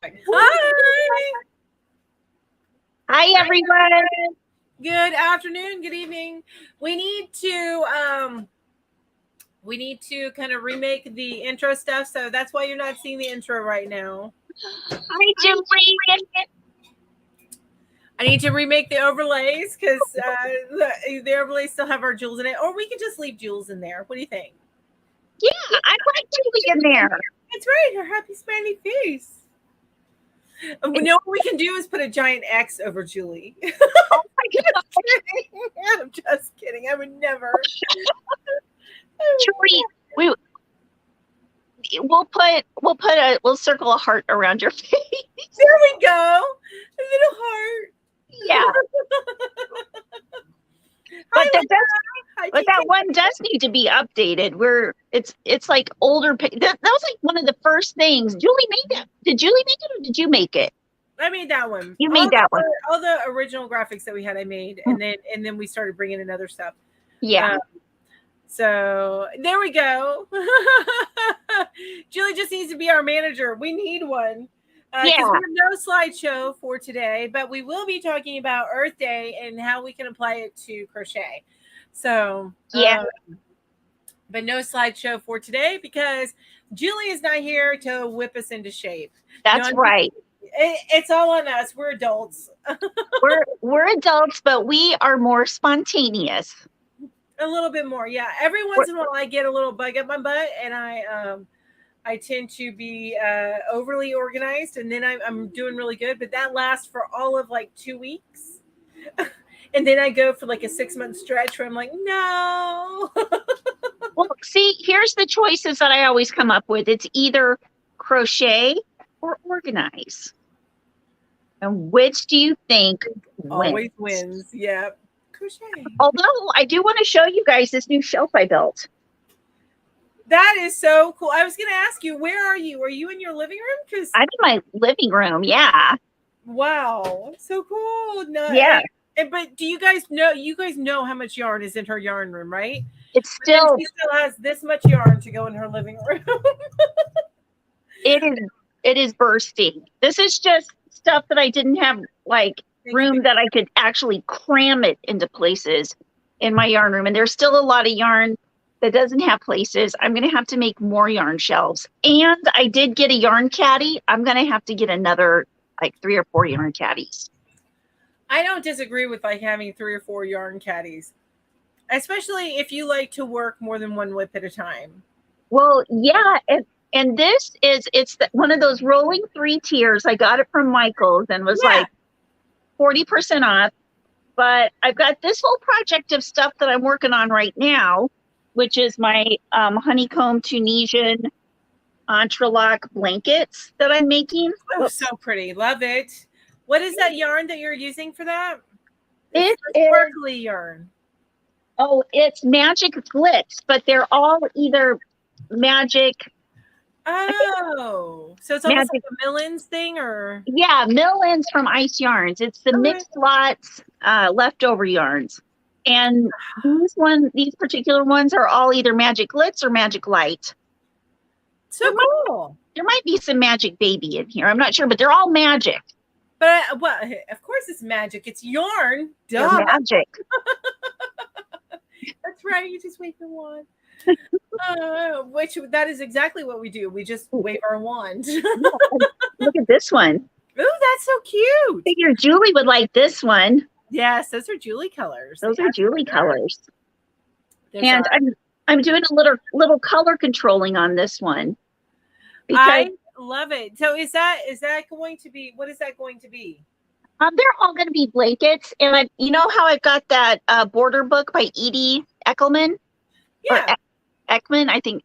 Hi. Hi, everyone. Good afternoon. Good evening. We need to kind of remake the intro stuff, so that's why you're not seeing the intro right now. Hi, Julie. I need to remake the overlays because the overlays still have our jewels in it, or we could just leave jewels in there. What do you think? Yeah, I like Julie in there. That's right. Her happy smiley face. And what we can do is put a giant X over Julie. Oh my God, I'm just kidding. I would never. Julie, we'll circle a heart around your face. There we go. A little heart. Yeah. But that one does need to be updated. It's like older. That was like one of the first things Julie made. That did Julie make it or did you make it? I made that one. You made that one. All the original graphics that we had, I made, and then we started bringing in other stuff. Yeah. So there we go. Julie just needs to be our manager. We need one. Yeah. We have no slideshow for today, but we will be talking about Earth Day and how we can apply it to crochet. So yeah. But no slideshow for today because Julie is not here to whip us into shape. That's right. It's all on us. We're adults. we're adults, but we are more spontaneous. A little bit more, yeah. Every once in a while, I get a little bug up my butt, and I tend to be overly organized, and then I'm doing really good. But that lasts for all of like 2 weeks, and then I go for like a 6-month stretch where I'm like, no. Well, see, here's the choices that I always come up with. It's either crochet or organize. And which do you think always wins? Yeah. Crochet. Although I do want to show you guys this new shelf I built. That is so cool. I was going to ask you, where are you? Are you in your living room? Because I'm in my living room. Yeah. Wow. So cool. No, yeah. But do you guys know? You guys know how much yarn is in her yarn room, right? She still has this much yarn to go in her living room. It is bursting. This is just stuff that I didn't have room that I could actually cram it into places in my yarn room. And there's still a lot of yarn that doesn't have places. I'm going to have to make more yarn shelves. And I did get a yarn caddy. I'm going to have to get another 3 or 4 yarn caddies. I don't disagree with having 3 or 4 yarn caddies, especially if you like to work more than one whip at a time. Well, yeah. And this it's one of those rolling 3 tiers. I got it from Michael's and was 40% off. But I've got this whole project of stuff that I'm working on right now, which is my honeycomb Tunisian Entrelac blankets that I'm making. Oh, so pretty. Love it. What is that yarn that you're using for that? It's sparkly yarn. Oh, it's Magic Glitz, but they're all either Magic. Oh, so it's almost like a Millens thing, or? Yeah, Millens from Ice Yarns. It's the mixed lots leftover yarns. And these particular ones are all either Magic Glitz or Magic Light. So cool. There might be some Magic Baby in here. I'm not sure, but they're all magic. But of course it's magic. It's yarn. Duh. They're magic. That's right. You just wave your wand. Which that is exactly what we do. We just wave our wand. Look at this one. Ooh, that's so cute. I figure Julie would like this one. Yes, those are Julie colors. Those are Julie colors. And I'm doing a little color controlling on this one. I love it. So is that going to be, what is that going to be? They're all going to be blankets. And you know how I've got that border book by Edie Eckelman? Yeah. Ekman, I think.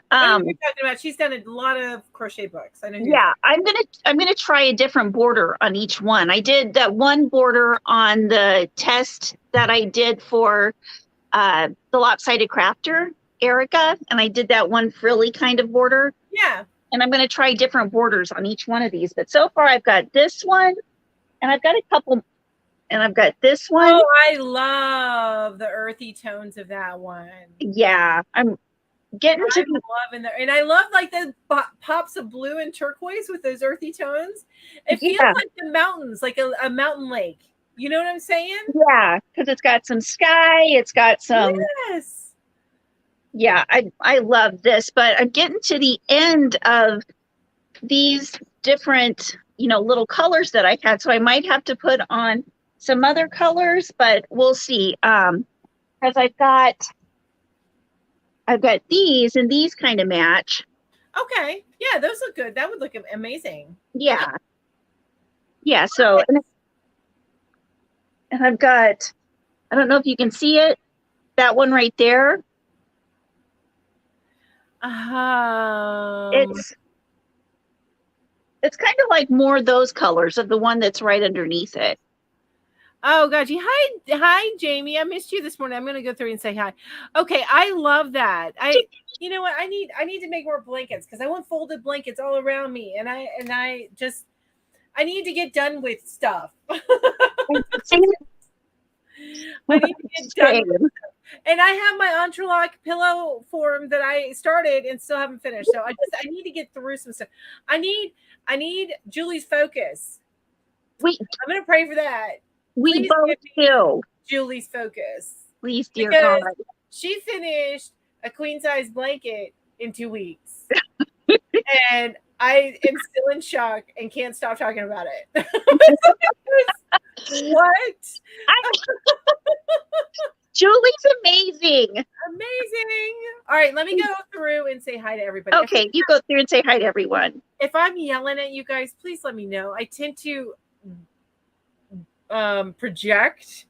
What are you talking about? She's done a lot of crochet books. I know. Yeah, I'm gonna try a different border on each one. I did that one border on the test that I did for the Lopsided Crafter, Erica, and I did that one frilly kind of border. Yeah. And I'm gonna try different borders on each one of these. But so far, I've got this one, and I've got a couple, and I've got this one. Oh, I love the earthy tones of that one. Yeah, I'm getting to I'm loving that. And I love like the pops of blue and turquoise with those earthy tones. It feels like the mountains, like a mountain lake. You know what I'm saying? Yeah, because it's got some sky, it's got some. Yes. Yeah, I love this, but I'm getting to the end of these different, little colors that I had. So I might have to put on some other colors, but we'll see. Because I've got these, and these kind of match. Okay. Yeah, those look good. That would look amazing. Yeah. Yeah, so and I've got, I don't know if you can see it, that one right there. It's kind of like more those colors of the one that's right underneath it. Oh, gotcha. Hi, Jamie. I missed you this morning. I'm going to go through and say hi. Okay, I love that. You know what? I need to make more blankets because I want folded blankets all around me, and I need to get done with stuff. I need to get done with stuff. And I have my Entreloc pillow form that I started and still haven't finished. So I need to get through some stuff. I need Julie's focus. I'm going to pray for that. We both do. Julie's focus. Please, dear God. She finished a queen size blanket in 2 weeks. And I am still in shock and can't stop talking about it. What? Julie's amazing. Amazing. All right, let me go through and say hi to everybody. Okay, you go through and say hi to everyone. If I'm yelling at you guys, please let me know. I tend to project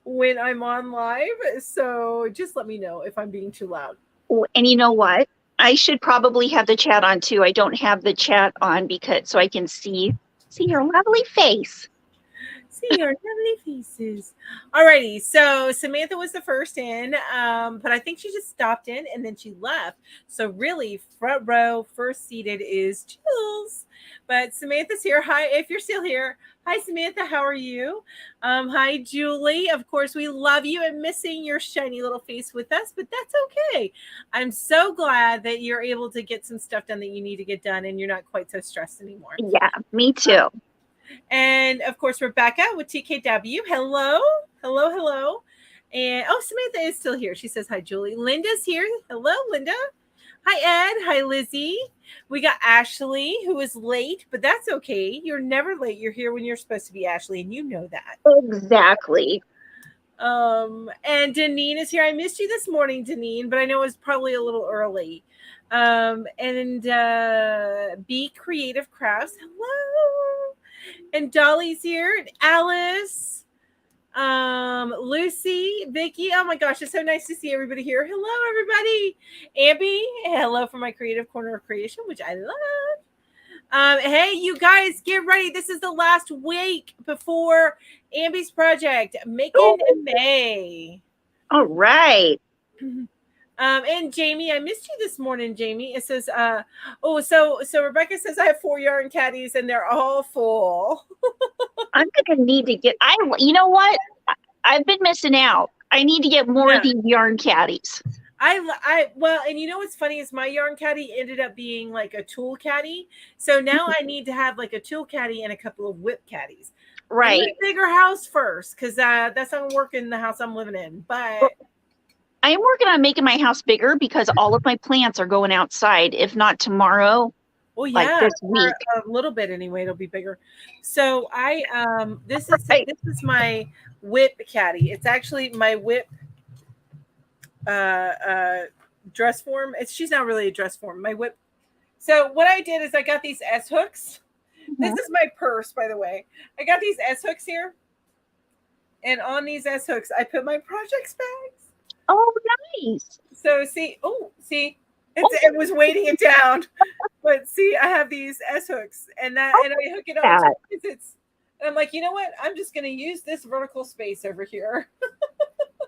when I'm on live, so just let me know if I'm being too loud. And you know what? I should probably have the chat on too. I don't have the chat on so I can see your lovely face. See your lovely faces. Alrighty, so Samantha was the first in, but I think she just stopped in and then she left. So really, front row, first seated is Jules. But Samantha's here. Hi, if you're still here. Hi, Samantha. How are you? Hi, Julie. Of course, we love you and missing your shiny little face with us, but that's okay. I'm so glad that you're able to get some stuff done that you need to get done and you're not quite so stressed anymore. Yeah, me too. And of course, Rebecca with TKW. Hello. And Samantha is still here. She says, hi, Julie. Linda's here. Hello, Linda. Hi, Ed. Hi, Lizzie. We got Ashley, who is late, but that's okay. You're never late. You're here when you're supposed to be, Ashley, and you know that. Exactly. And Deneen is here. I missed you this morning, Deneen, but I know it was probably a little early. And Be Creative Crafts. Hello. And Dolly's here. And Alice. Lucy, Vicky. Oh my gosh, it's so nice to see everybody here. Hello, everybody. Abby, hello from my creative corner of creation, which I love. Hey, you guys, get ready. This is the last week before Ambi's project, Making in May. All right. And Jamie, I missed you this morning, Jamie. It says, so Rebecca says I have 4 yarn caddies and they're all full. I'm gonna need to get. You know what? I've been missing out. I need to get more of these yarn caddies. Well, and you know what's funny is my yarn caddy ended up being like a tulle caddy. So now I need to have like a tulle caddy and a couple of whip caddies. Right. I need a bigger house first because that's not gonna work in the house I'm living in. But I am working on making my house bigger because all of my plants are going outside. If not tomorrow, well, yeah, like this week, a little bit anyway. It'll be bigger. So this is my whip caddy. It's actually my whip dress form. She's not really a dress form. My whip. So what I did is I got these S hooks. Mm-hmm. This is my purse, by the way. I got these S hooks here, and on these S hooks, I put my projects bags. Oh, nice. So it was weighting it down. But see, I have these S hooks and I hook it on. And I'm like, you know what? I'm just going to use this vertical space over here.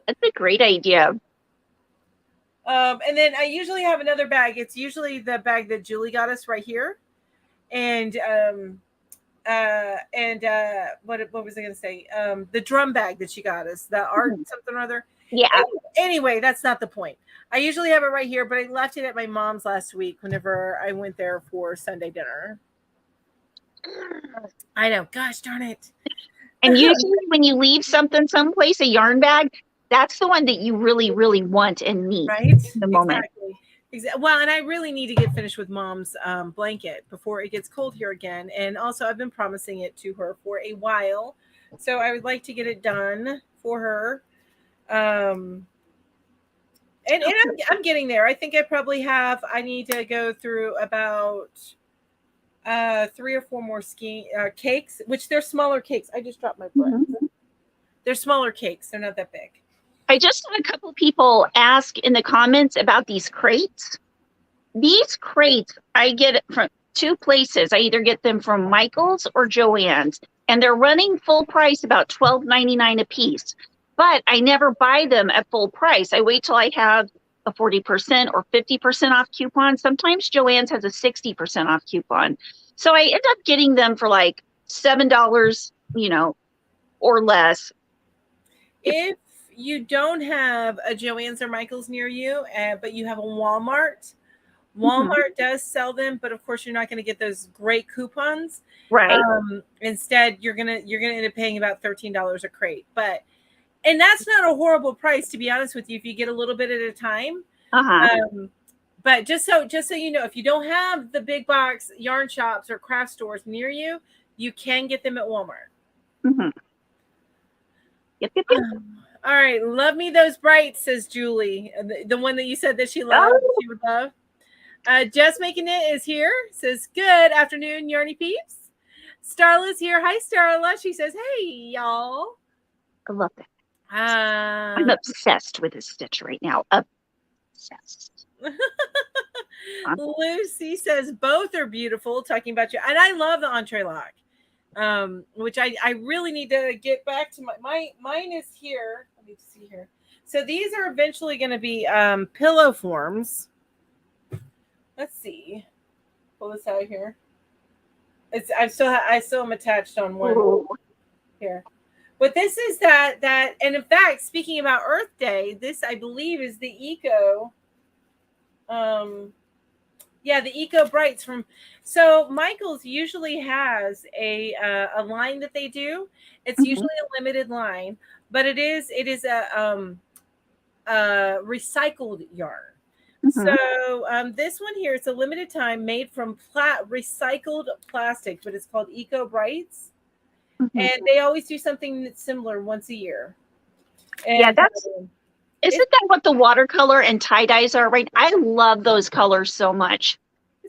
That's a great idea. And then I usually have another bag. It's usually the bag that Julie got us right here. And what was I going to say? The drum bag that she got us, the art something or other. Yeah. Anyway, that's not the point. I usually have it right here, but I left it at my mom's last week whenever I went there for Sunday dinner. I know. Gosh darn it. And usually when you leave something someplace, a yarn bag, that's the one that you really, really want and need right? in the moment. Exactly. Well, and I really need to get finished with Mom's blanket before it gets cold here again. And also, I've been promising it to her for a while. So I would like to get it done for her. And I'm getting there. I think I need to go through about 3 or 4 more cakes, which they're smaller cakes. I just dropped my bread. Mm-hmm. They're smaller cakes. They're not that big. I just had a couple people ask in the comments about these crates. These crates, I get it from 2 places. I either get them from Michael's or Joann's, and they're running full price, about $12.99 a piece. But I never buy them at full price. I wait till I have a 40% or 50% off coupon. Sometimes Joann's has a 60% off coupon. So I end up getting them for like $7, or less. If you don't have a Joann's or Michael's near you, but you have a Walmart does sell them, but of course you're not going to get those great coupons. Right. Instead, you're gonna end up paying about $13 a crate. And that's not a horrible price, to be honest with you, if you get a little bit at a time. But just so you know, if you don't have the big box yarn shops or craft stores near you, you can get them at Walmart. Mm-hmm. Yep. All right, love me those brights, says Julie, the one that you said that she loved. Oh. She would love. Just Making It is here. Says good afternoon, Yarny peeps. Starla's here. Hi, Starla. She says, hey, y'all. I love that. I'm obsessed with this stitch right now. Obsessed. Lucy says both are beautiful. Talking about you, and I love the Entrelac. Which I really need to get back to mine is here. Let me see here. So these are eventually going to be pillow forms. Let's see. Pull this out here. I still am attached on one. Ooh. Here. But this is that and in fact, speaking about Earth Day, this I believe is the Eco the Eco Brights from. So Michael's usually has a line that they do. It's usually a limited line, but it is a recycled yarn. So this one here, it's a limited time, made from recycled plastic, but it's called Eco Brights, and they always do something that's similar once a year. And, yeah, isn't that what the watercolor and tie dyes are, right? I love those colors so much.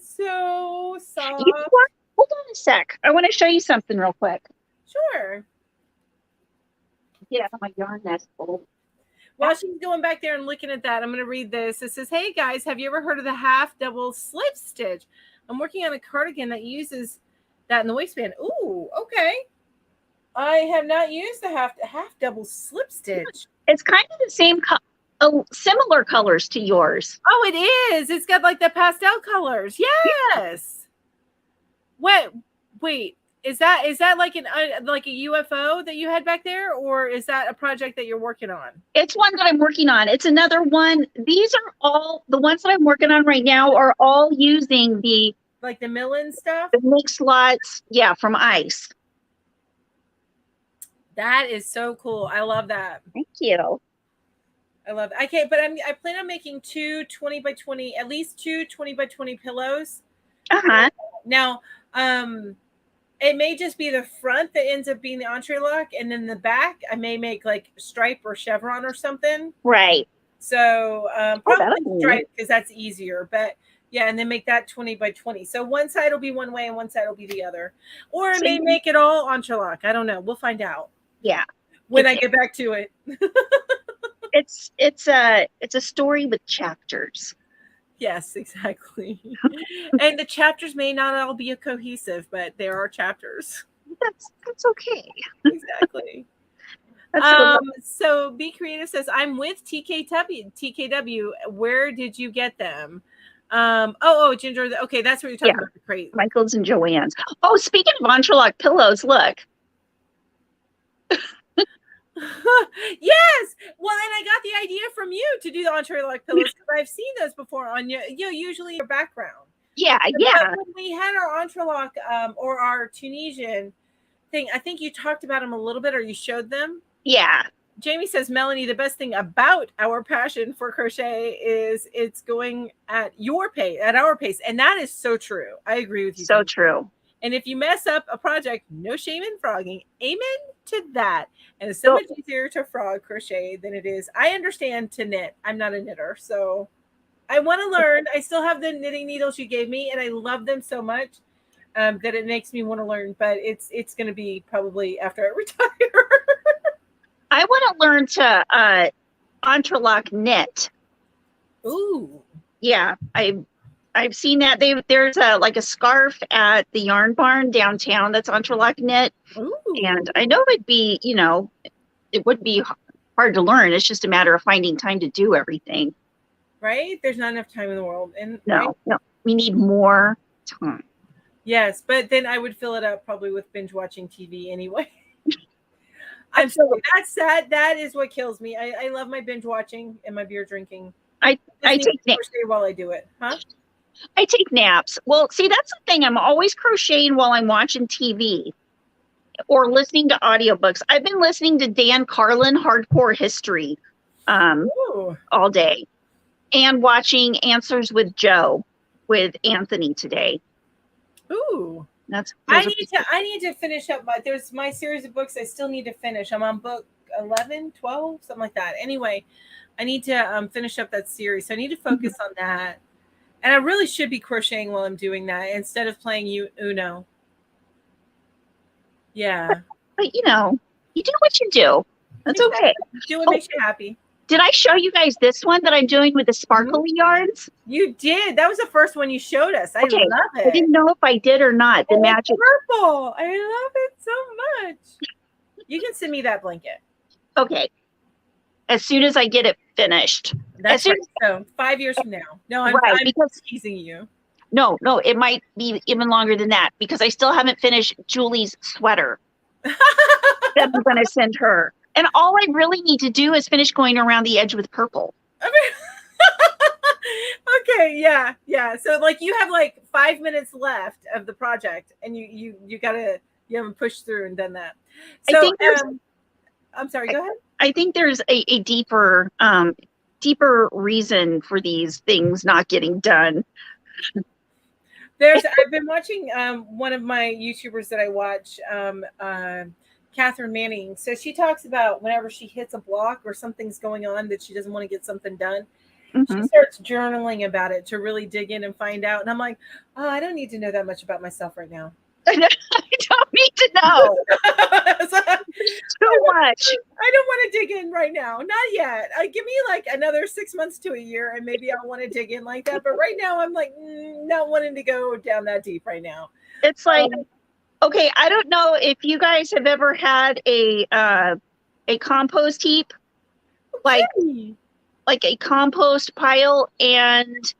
So soft. You know what? Hold on a sec. I want to show you something real quick. Sure. Get out of my yarn nest. While she's going back there and looking at that, I'm going to read this. It says, hey guys, have you ever heard of the half double slip stitch? I'm working on a cardigan that uses that in the waistband. Ooh, okay. I have not used the half double slip stitch. It's kind of the same similar colors to yours. Oh, it is. It's got like the pastel colors. Yes. Wait. Is that like like a UFO that you had back there, or is that a project that you're working on? It's one that I'm working on. It's another one. These are all the ones that I'm working on right now are all using the Millen stuff. The mixed lots, from Ice. That is so cool. I love that. Thank you. I love it. Okay, but I plan on making 2 20 by 20, at least 2 20 by 20 pillows. Now, it may just be the front that ends up being the Entrelac, and then the back I may make like stripe or chevron or something. Right. So probably stripe because that's easier. But yeah, and then make that 20 by 20. So one side will be one way and one side will be the other. Or it may make it all Entrelac. I don't know. We'll find out. Yeah. When I get back to it. It's a story with chapters. Yes, exactly. And the chapters may not all be cohesive, but there are chapters. That's okay. Exactly. So Be Creative says, I'm with TKW. Where did you get them? Ginger. Okay, that's what you're talking about. The crate. Michael's and Joann's. Oh, speaking of Entreloc pillows, look. Yes. Well, and I got the idea from you to do the Entrelac pillows because I've seen those before on usually your background. Yeah, But yeah, when we had our Entrelac or our Tunisian thing, I think you talked about them a little bit, or you showed them. yeah. Jamie says, Melanie, the best thing about our passion for crochet is it's going at your pace, at our pace. And that is so true. I agree with you. So Jamie. true. And if you mess up a project, no shame in frogging. Amen to that. And it's so much easier to frog crochet than it is. I understand to knit. I'm not a knitter. So I want to learn. I still have the knitting needles you gave me, and I love them so much that it makes me want to learn. But it's going to be probably after I retire. I want to learn to Entreloc knit. Ooh. Yeah, I've seen that. There's like a scarf at the Yarn Barn downtown that's Entreloc knit. Ooh. And I know it'd be, it would be hard to learn. It's just a matter of finding time to do everything. Right? There's not enough time in the world. And no, we need more time. Yes, but then I would fill it up probably with binge watching TV anyway. I'm sorry. That's sad. That is what kills me. I love my binge watching and my beer drinking. I take naps while I do it. Huh? I take naps. Well, see, that's the thing. I'm always crocheting while I'm watching TV or listening to audiobooks. I've been listening to Dan Carlin, Hardcore History, all day, and watching Answers with Joe with Anthony today. Ooh. I need to finish up my series of books I still need to finish. I'm on book 11, 12, something like that. Anyway, I need to finish up that series. So I need to focus on that. And I really should be crocheting while I'm doing that instead of playing Uno. Yeah. But you do what you do. That's okay. Do what makes you happy. Did I show you guys this one that I'm doing with the sparkly yarns? You did. That was the first one you showed us. I love it. I didn't know if I did or not. The magic purple. I love it so much. You can send me that blanket. Okay. As soon as I get it finished. That's right. So 5 years from now. No, I'm teasing you. No, it might be even longer than that because I still haven't finished Julie's sweater that I'm going to send her. And all I really need to do is finish going around the edge with purple. Okay, yeah. So like you have like 5 minutes left of the project, and you haven't pushed through and done that. So I'm sorry. Go ahead. I think there's a deeper reason for these things not getting done. I've been watching one of my YouTubers that I watch, Catherine Manning. So she talks about whenever she hits a block or something's going on that she doesn't want to get something done, she starts journaling about it to really dig in and find out. And I'm like, oh, I don't need to know that much about myself right now. I don't need to know too much. I don't want to dig in right now. Not yet. Give me like another 6 months to a year and maybe I'll want to dig in like that. But right now I'm like not wanting to go down that deep right now. It's like, okay, I don't know if you guys have ever had a compost heap, like a compost pile, and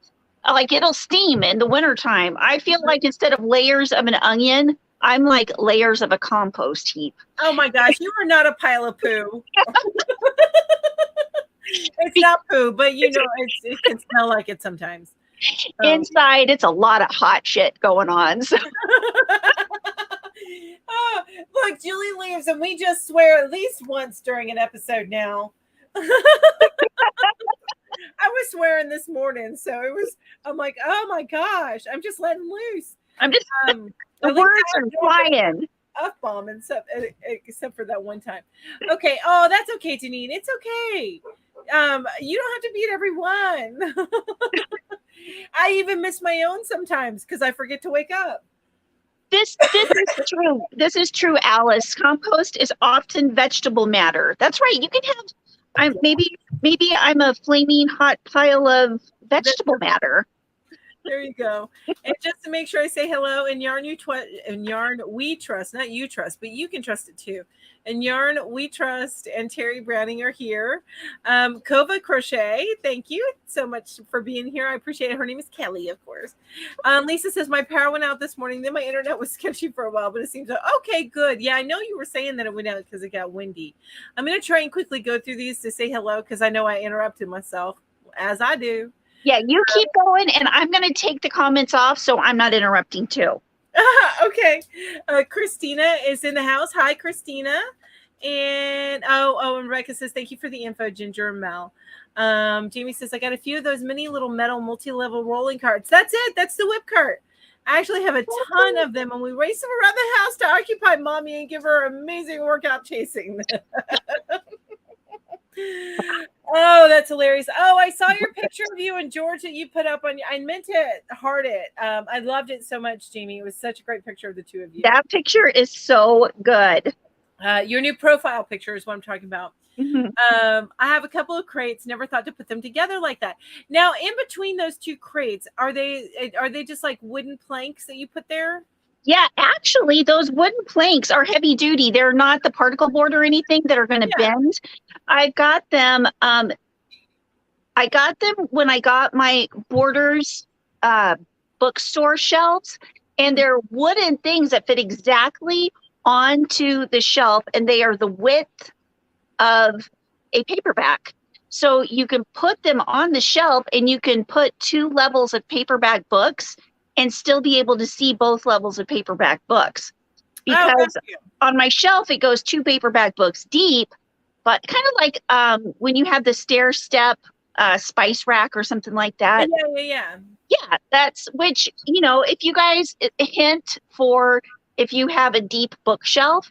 like it'll steam in the wintertime. I feel like instead of layers of an onion, I'm like layers of a compost heap. Oh my gosh, you are not a pile of poo. It's not poo, but it can smell like it sometimes. Inside, it's a lot of hot shit going on. So. Oh, look, Julie leaves, and we just swear at least once during an episode now. I was swearing this morning, so I'm like, oh my gosh, I'm just letting loose. I'm just the words are flying. F-bomb except for that one time. Okay. Oh, that's okay, Janine. It's okay. You don't have to beat everyone. I even miss my own sometimes because I forget to wake up. This is true. This is true, Alice. Compost is often vegetable matter. That's right. You can have maybe I'm a flaming hot pile of vegetable matter. There you go. And just to make sure I say hello, and Yarn We Trust, not you trust, but you can trust it too. And Yarn We Trust and Terry Browning are here. Kova Crochet, thank you so much for being here. I appreciate it. Her name is Kelly, of course. Lisa says, my power went out this morning. Then my internet was sketchy for a while, but it seems okay, good. Yeah, I know you were saying that it went out because it got windy. I'm going to try and quickly go through these to say hello because I know I interrupted myself, as I do. Yeah, you keep going, and I'm going to take the comments off so I'm not interrupting too. Okay. Christina is in the house. Hi, Christina. And and Rebecca says, thank you for the info, Ginger and Mel. Jamie says, I got a few of those mini little metal multi-level rolling carts. That's it. That's the whip cart. I actually have a ton of them, and we race them around the house to occupy mommy and give her amazing workout chasing. Oh, that's hilarious. Oh, I saw your picture of you and George that you put up on. I meant to heart it. I loved it so much, Jamie. It was such a great picture of the two of you. That picture is so good. Your new profile picture is what I'm talking about. Mm-hmm. I have a couple of crates. Never thought to put them together like that. Now, in between those two crates, are they just like wooden planks that you put there? Yeah, actually, those wooden planks are heavy duty. They're not the particle board or anything that are going to bend. I got them. I got them when I got my Borders bookstore shelves, and they're wooden things that fit exactly onto the shelf, and they are the width of a paperback. So you can put them on the shelf, and you can put 2 levels of paperback books and still be able to see both levels of paperback books. Because on my shelf, it goes 2 paperback books deep, but kind of like when you have the stair step spice rack or something like that. Yeah, that's which, if you guys, a hint for if you have a deep bookshelf,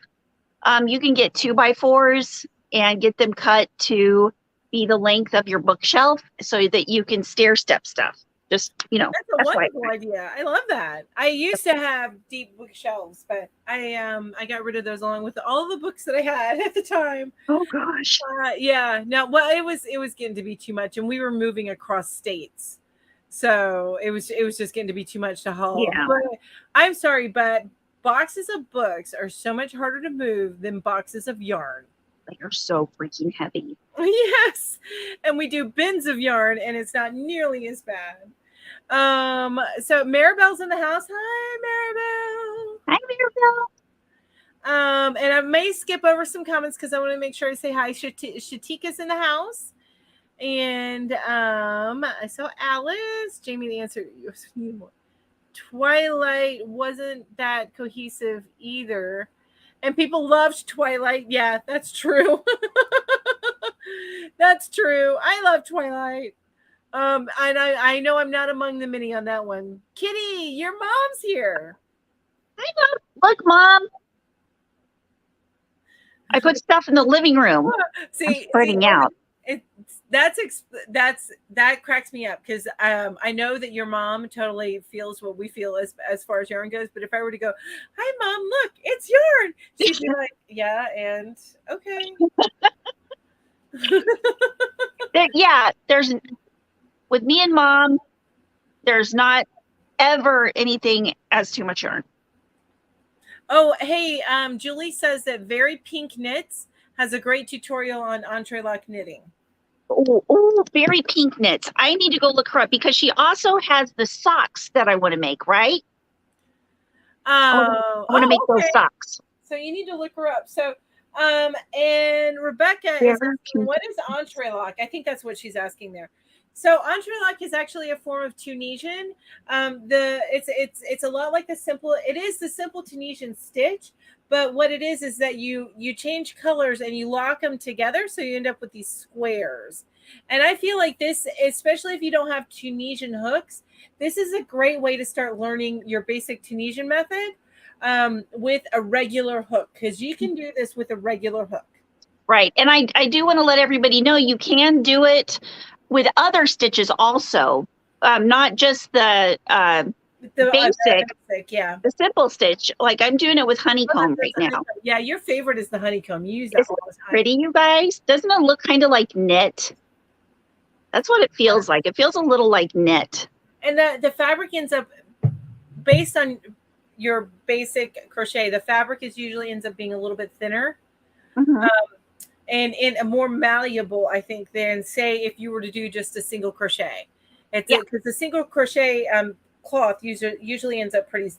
you can get 2x4s and get them cut to be the length of your bookshelf so that you can stair step stuff. Just, that's a wonderful idea. I love that. I used to have deep bookshelves, but I got rid of those along with all the books that I had at the time. Oh gosh. Yeah. No, well, it was getting to be too much, and we were moving across states, so it was just getting to be too much to haul. Yeah. But I'm sorry, but boxes of books are so much harder to move than boxes of yarn. They are so freaking heavy. Yes, and we do bins of yarn, and it's not nearly as bad. So Maribel's in the house. Hi, Maribel. Hi, Maribel. And I may skip over some comments because I want to make sure I say hi. Shatika's in the house. And I saw Alice. Jamie, the answer. Twilight wasn't that cohesive either. And people loved Twilight. Yeah, that's true. That's true. I love Twilight. And I know I'm not among the many on that one. Kitty, your mom's here. Hi, Mom. Look, Mom. I put stuff in the living room. See, spreading out. That cracks me up because I know that your mom totally feels what we feel as far as yarn goes. But if I were to go, hi, Mom, look, it's yarn, she'd be like, yeah, and okay. There's with me and Mom, there's not ever anything as too much yarn. Oh, hey, Julie says that Very Pink Knits has a great tutorial on Entreloc knitting. Oh, Very Pink Knits. I need to go look her up because she also has the socks that I want to make, right? I want to make those socks. So you need to look her up. So, and Rebecca is asking, what is Entrelac? I think that's what she's asking there. So Entrelac is actually a form of Tunisian. It's a lot like the simple Tunisian stitch, but what it is that you change colors and you lock them together, so you end up with these squares. And I feel like this, especially if you don't have Tunisian hooks, this is a great way to start learning your basic Tunisian method with a regular hook, because you can do this with a regular hook. Right, and I do want to let everybody know you can do it with other stitches also, not just the basic, the simple stitch. Like I'm doing it with honeycomb right now. Yeah, your favorite is the honeycomb. You use that all the time. Pretty, you guys? Doesn't it look kind of like knit? That's what it feels like. It feels a little like knit. And the fabric ends up, based on your basic crochet, the fabric is usually ends up being a little bit thinner. Mhm. And a more malleable, I think, than say if you were to do just a single crochet. It's Yeah. because the single crochet cloth usually ends up pretty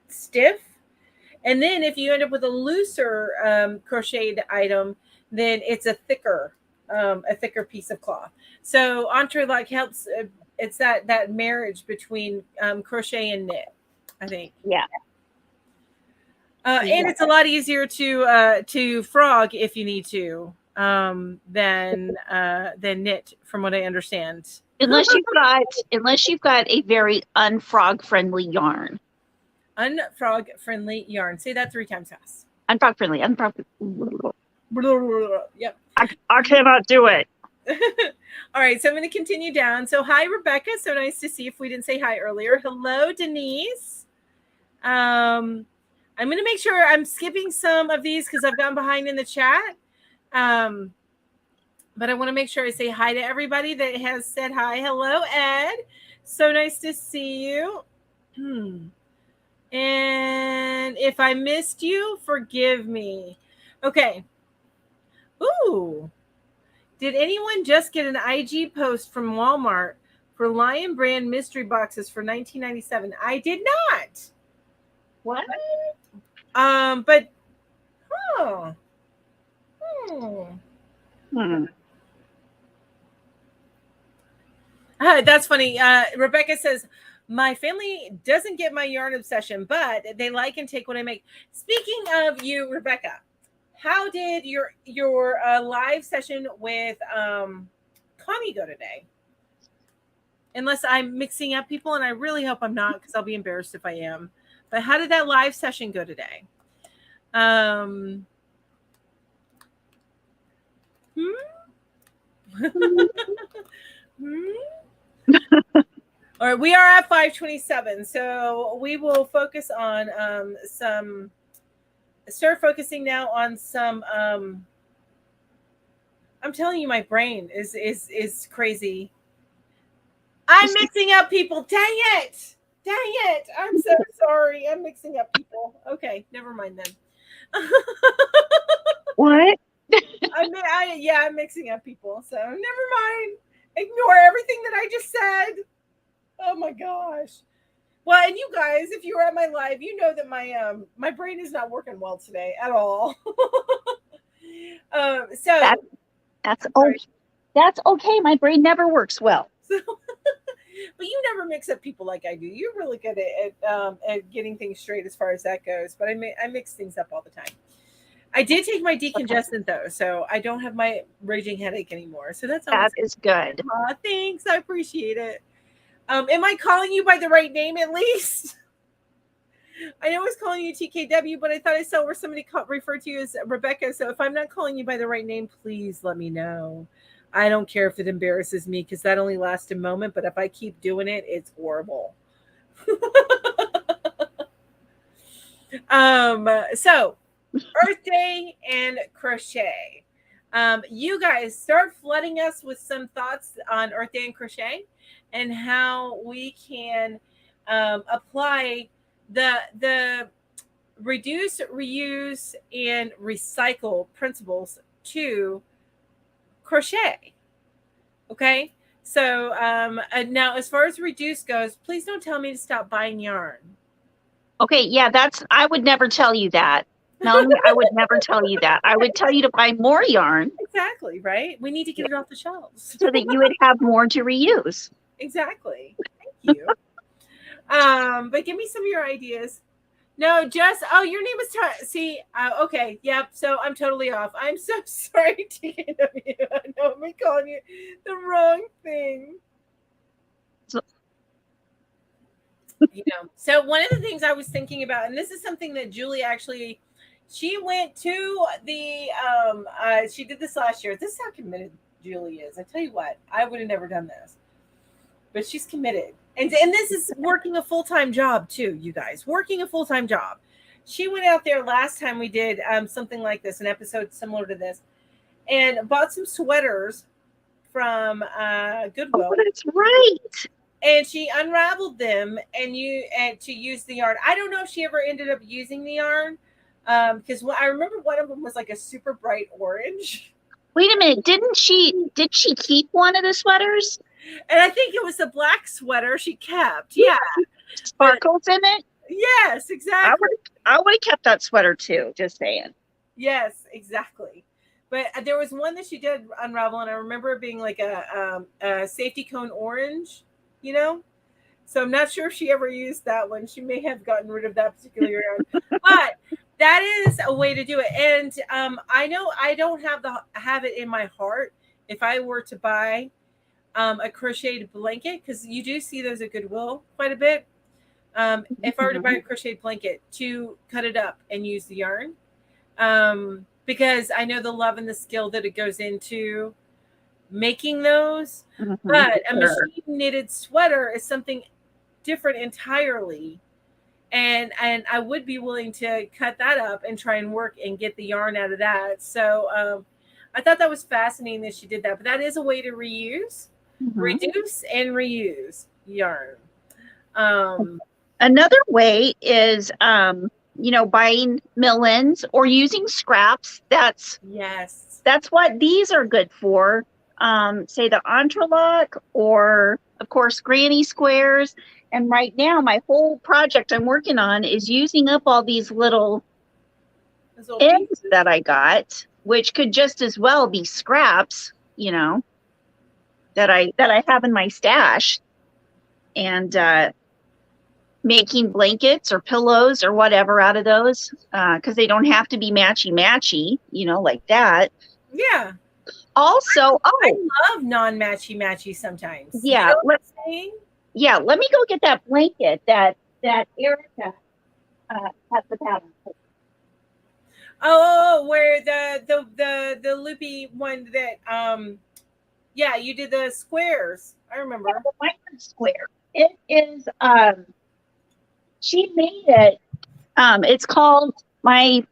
stiff. And then if you end up with a looser crocheted item, then it's a thicker piece of cloth. So Entrelac helps. It's that marriage between crochet and knit, I think. Yeah. And it's a lot easier to frog if you need to than knit, from what I understand. Unless you've got a very unfrog friendly yarn. Unfrog friendly yarn. Say that 3 times fast. Unfrog friendly. Yep. I cannot do it. All right, so I'm going to continue down. So hi, Rebecca. So nice to see. If we didn't say hi earlier. Hello, Denise. I'm going to make sure I'm skipping some of these because I've gotten behind in the chat. But I want to make sure I say hi to everybody that has said hi. Hello, Ed. So nice to see you. And if I missed you, forgive me. Okay. Ooh. Did anyone just get an IG post from Walmart for Lion brand mystery boxes for $19.97? I did not. What? But that's funny. Rebecca says, my family doesn't get my yarn obsession, but they like and take what I make. Speaking of you, Rebecca, how did your live session with Connie go today? Unless I'm mixing up people, and I really hope I'm not, because I'll be embarrassed if I am. But how did that live session go today? All right, we are at 5:27, so we will focus on start focusing now on some. I'm telling you, my brain is crazy. I'm mixing up people. Dang it! I'm so sorry. I'm mixing up people. Okay, never mind then. What? I'm mixing up people. So never mind. Ignore everything that I just said. Oh my gosh. Well, and you guys, if you were at my live, you know that my brain is not working well today at all. So that's okay. My brain never works well. But you never mix up people like I do. You're really good at getting things straight as far as that goes. But I mix things up all the time. I did take my decongestant though, so I don't have my raging headache anymore. So that is good. Thanks, I appreciate it. Am I calling you by the right name at least? I know I was calling you TKW, but I thought I saw where somebody referred to you as Rebecca. So if I'm not calling you by the right name, please let me know. I don't care if it embarrasses me, because that only lasts a moment. But if I keep doing it, it's horrible. So Earth Day and crochet. You guys start flooding us with some thoughts on Earth Day and crochet, and how we can apply the reduce, reuse, and recycle principles to crochet. Okay, so now as far as reduce goes, please don't tell me to stop buying yarn. Okay, yeah, I would never tell you that. Melanie, I would never tell you that. I would tell you to buy more yarn. Exactly, right? We need to get it off the shelves. So that you would have more to reuse. Exactly. Thank you. But give me some of your ideas. No, your name is see, okay, yep. So I'm totally off. I'm so sorry, TKW. I know I'm calling you the wrong thing. So one of the things I was thinking about, and this is something that Julie actually, she went to the she did this last year. This is how committed Julie is. I tell you what, I would have never done this, but she's committed. And this is working a full-time job too, you guys. Working a full-time job. She went out there last time we did something like this, an episode similar to this, and bought some sweaters from Goodwill. Oh, that's right. and she unraveled them and to use the yarn. I don't know if she ever ended up using the yarn, because I remember one of them was like a super bright orange. Wait a minute, did she keep one of the sweaters? And I think it was a black sweater she kept. Yeah. Sparkles in it? Yes, exactly. I would have kept that sweater too, just saying. Yes, exactly. But there was one that she did unravel, and I remember it being like a safety cone orange, you know? So I'm not sure if she ever used that one. She may have gotten rid of that particular yarn. But that is a way to do it. And I know I don't have it in my heart if I were to buy a crocheted blanket, because you do see those at Goodwill quite a bit. If I were to buy a crocheted blanket, to cut it up and use the yarn, because I know the love and the skill that it goes into making those. But a machine knitted sweater is something different entirely. And I would be willing to cut that up and try and work and get the yarn out of that. So I thought that was fascinating that she did that. But that is a way to reuse, reduce, and reuse yarn. Another way is, buying mill-ins or using scraps. That's what these are good for. Say the Entreloc, or of course granny squares. And right now my whole project I'm working on is using up all these little ends that I got, which could just as well be scraps, that I have in my stash, and making blankets or pillows or whatever out of those, because they don't have to be matchy, like that. Yeah. Also, I love non-matchy sometimes. Yeah. You know what I'm saying? Yeah, let me go get that blanket that Erica has the pattern. Oh, where the loopy one that you did the squares. I remember. Yeah, the micro square. It is she made it. It's called my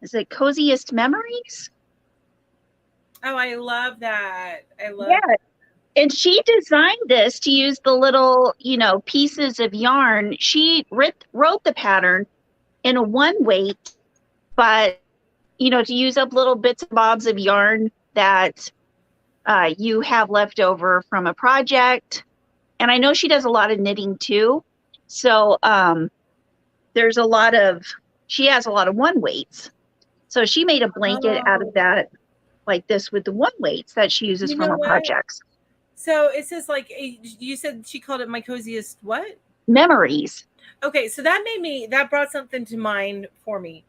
is it Coziest Memories? Oh, I love that. I love that. And she designed this to use the little, pieces of yarn. She wrote the pattern in a one weight, but, to use up little bits and bobs of yarn that you have left over from a project. And I know she does a lot of knitting too. So she has a lot of one weights. So she made a blanket out of that, like this, with the one weights that she uses from her projects. So it says, like, you said she called it my coziest what? Memories. Okay, so that brought something to mind for me.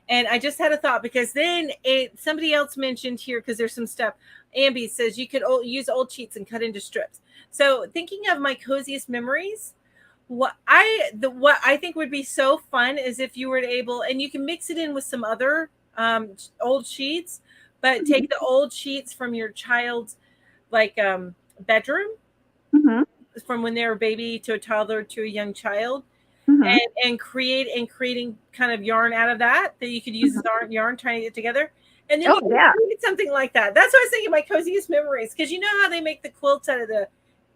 And I just had a thought, because then somebody else mentioned here, because there's some stuff. Ambi says you could use old sheets and cut into strips. So thinking of my coziest memories, what I think would be so fun is if you were able, and you can mix it in with some other old sheets, but take the old sheets from your child's bedroom, from when they were a baby to a toddler to a young child, and creating kind of yarn out of that you could use as yarn, tying it together, and then create something like that. That's what I was thinking. My coziest memories, because you know how they make the quilts out of the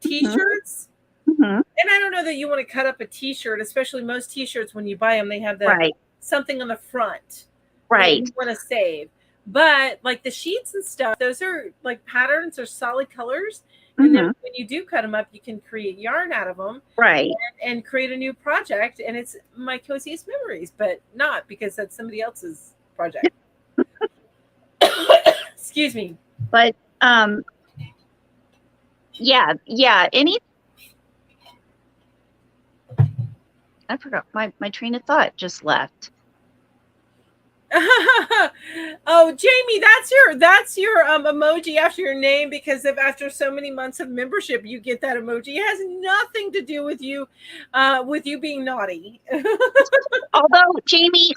t-shirts, and I don't know that you want to cut up a t-shirt, especially most t-shirts when you buy them, they have the something on the front that you want to save. But like the sheets and stuff, those are like patterns or solid colors. And then when you do cut them up, you can create yarn out of them. And create a new project. And it's my coziest memories, but not because that's somebody else's project. Excuse me. But any I forgot my train of thought just left. Oh, Jamie, that's your emoji after your name, because after so many months of membership, you get that emoji. It has nothing to do with you being naughty. Although, Jamie,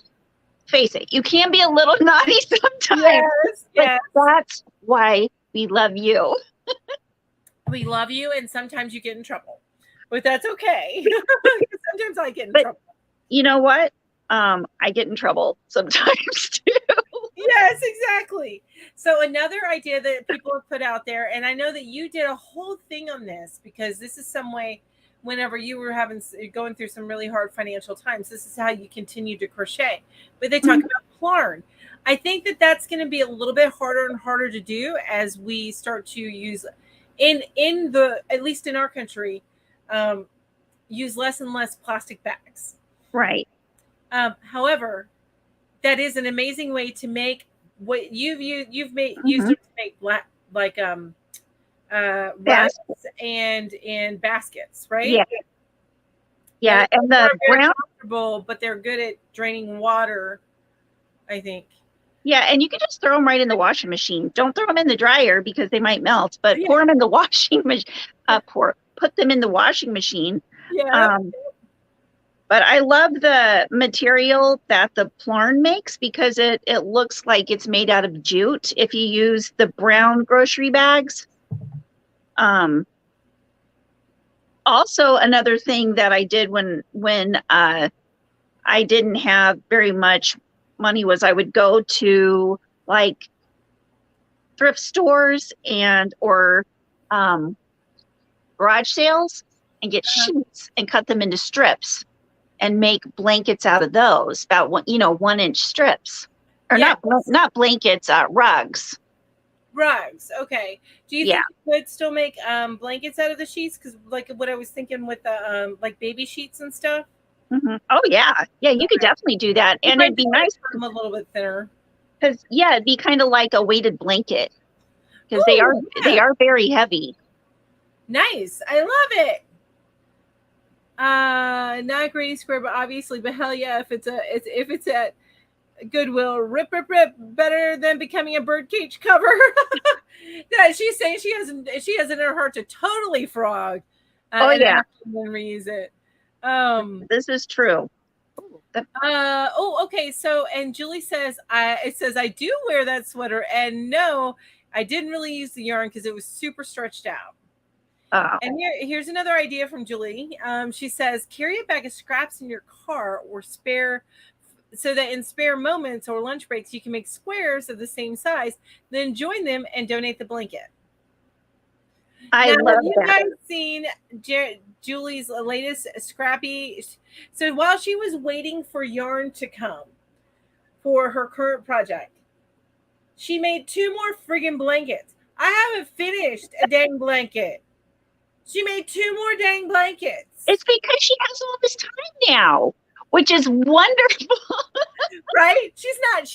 face it, you can be a little naughty sometimes. Yes. That's why we love you. We love you, and sometimes you get in trouble, but that's okay. Sometimes I get in trouble. You know what? I get in trouble sometimes too. Yes, exactly. So another idea that people have put out there, and I know that you did a whole thing on this because this is some way. Whenever you were going through some really hard financial times, this is how you continue to crochet. But they talk about plarn. I think that that's going to be a little bit harder and harder to do as we start to use, in the at least in our country, use less and less plastic bags. Right. However, that is an amazing way to make what you've made used to make like rugs and baskets, right? Yeah, and the brown, comfortable, but they're good at draining water, I think. Yeah, and you can just throw them right in the washing machine. Don't throw them in the dryer because they might melt, but pour them in the washing machine. Put them in the washing machine. Yeah. But I love the material that the plarn makes because it looks like it's made out of jute if you use the brown grocery bags. Also, another thing that I did when I didn't have very much money was I would go to like thrift stores or garage sales and get sheets and cut them into strips and make blankets out of those, about 1 inch strips, or not blankets, rugs. Rugs. Okay. Do you think you could still make blankets out of the sheets? Because like what I was thinking with the like baby sheets and stuff. Oh yeah, you could definitely do that, and it'd be nice. I'm a little bit thinner. Because it'd be kind of like a weighted blanket. Because they are very heavy. Nice. I love it. Not Grady Square, but obviously, but hell yeah, if it's at Goodwill, rip, better than becoming a birdcage cover. Yeah, she's saying she has in her heart to totally frog. And reuse it. This is true. Okay. So, and Julie says, I do wear that sweater, and no, I didn't really use the yarn because it was super stretched out. And here's another idea from Julie. She says, carry a bag of scraps in your car or spare, so that in spare moments or lunch breaks, you can make squares of the same size, then join them and donate the blanket. I love that. You guys seen Julie's latest scrappy? So while she was waiting for yarn to come for her current project, she made 2 more friggin' blankets. I haven't finished a dang blanket. She made 2 more dang blankets. It's because she has all this time now, which is wonderful. Right? She's not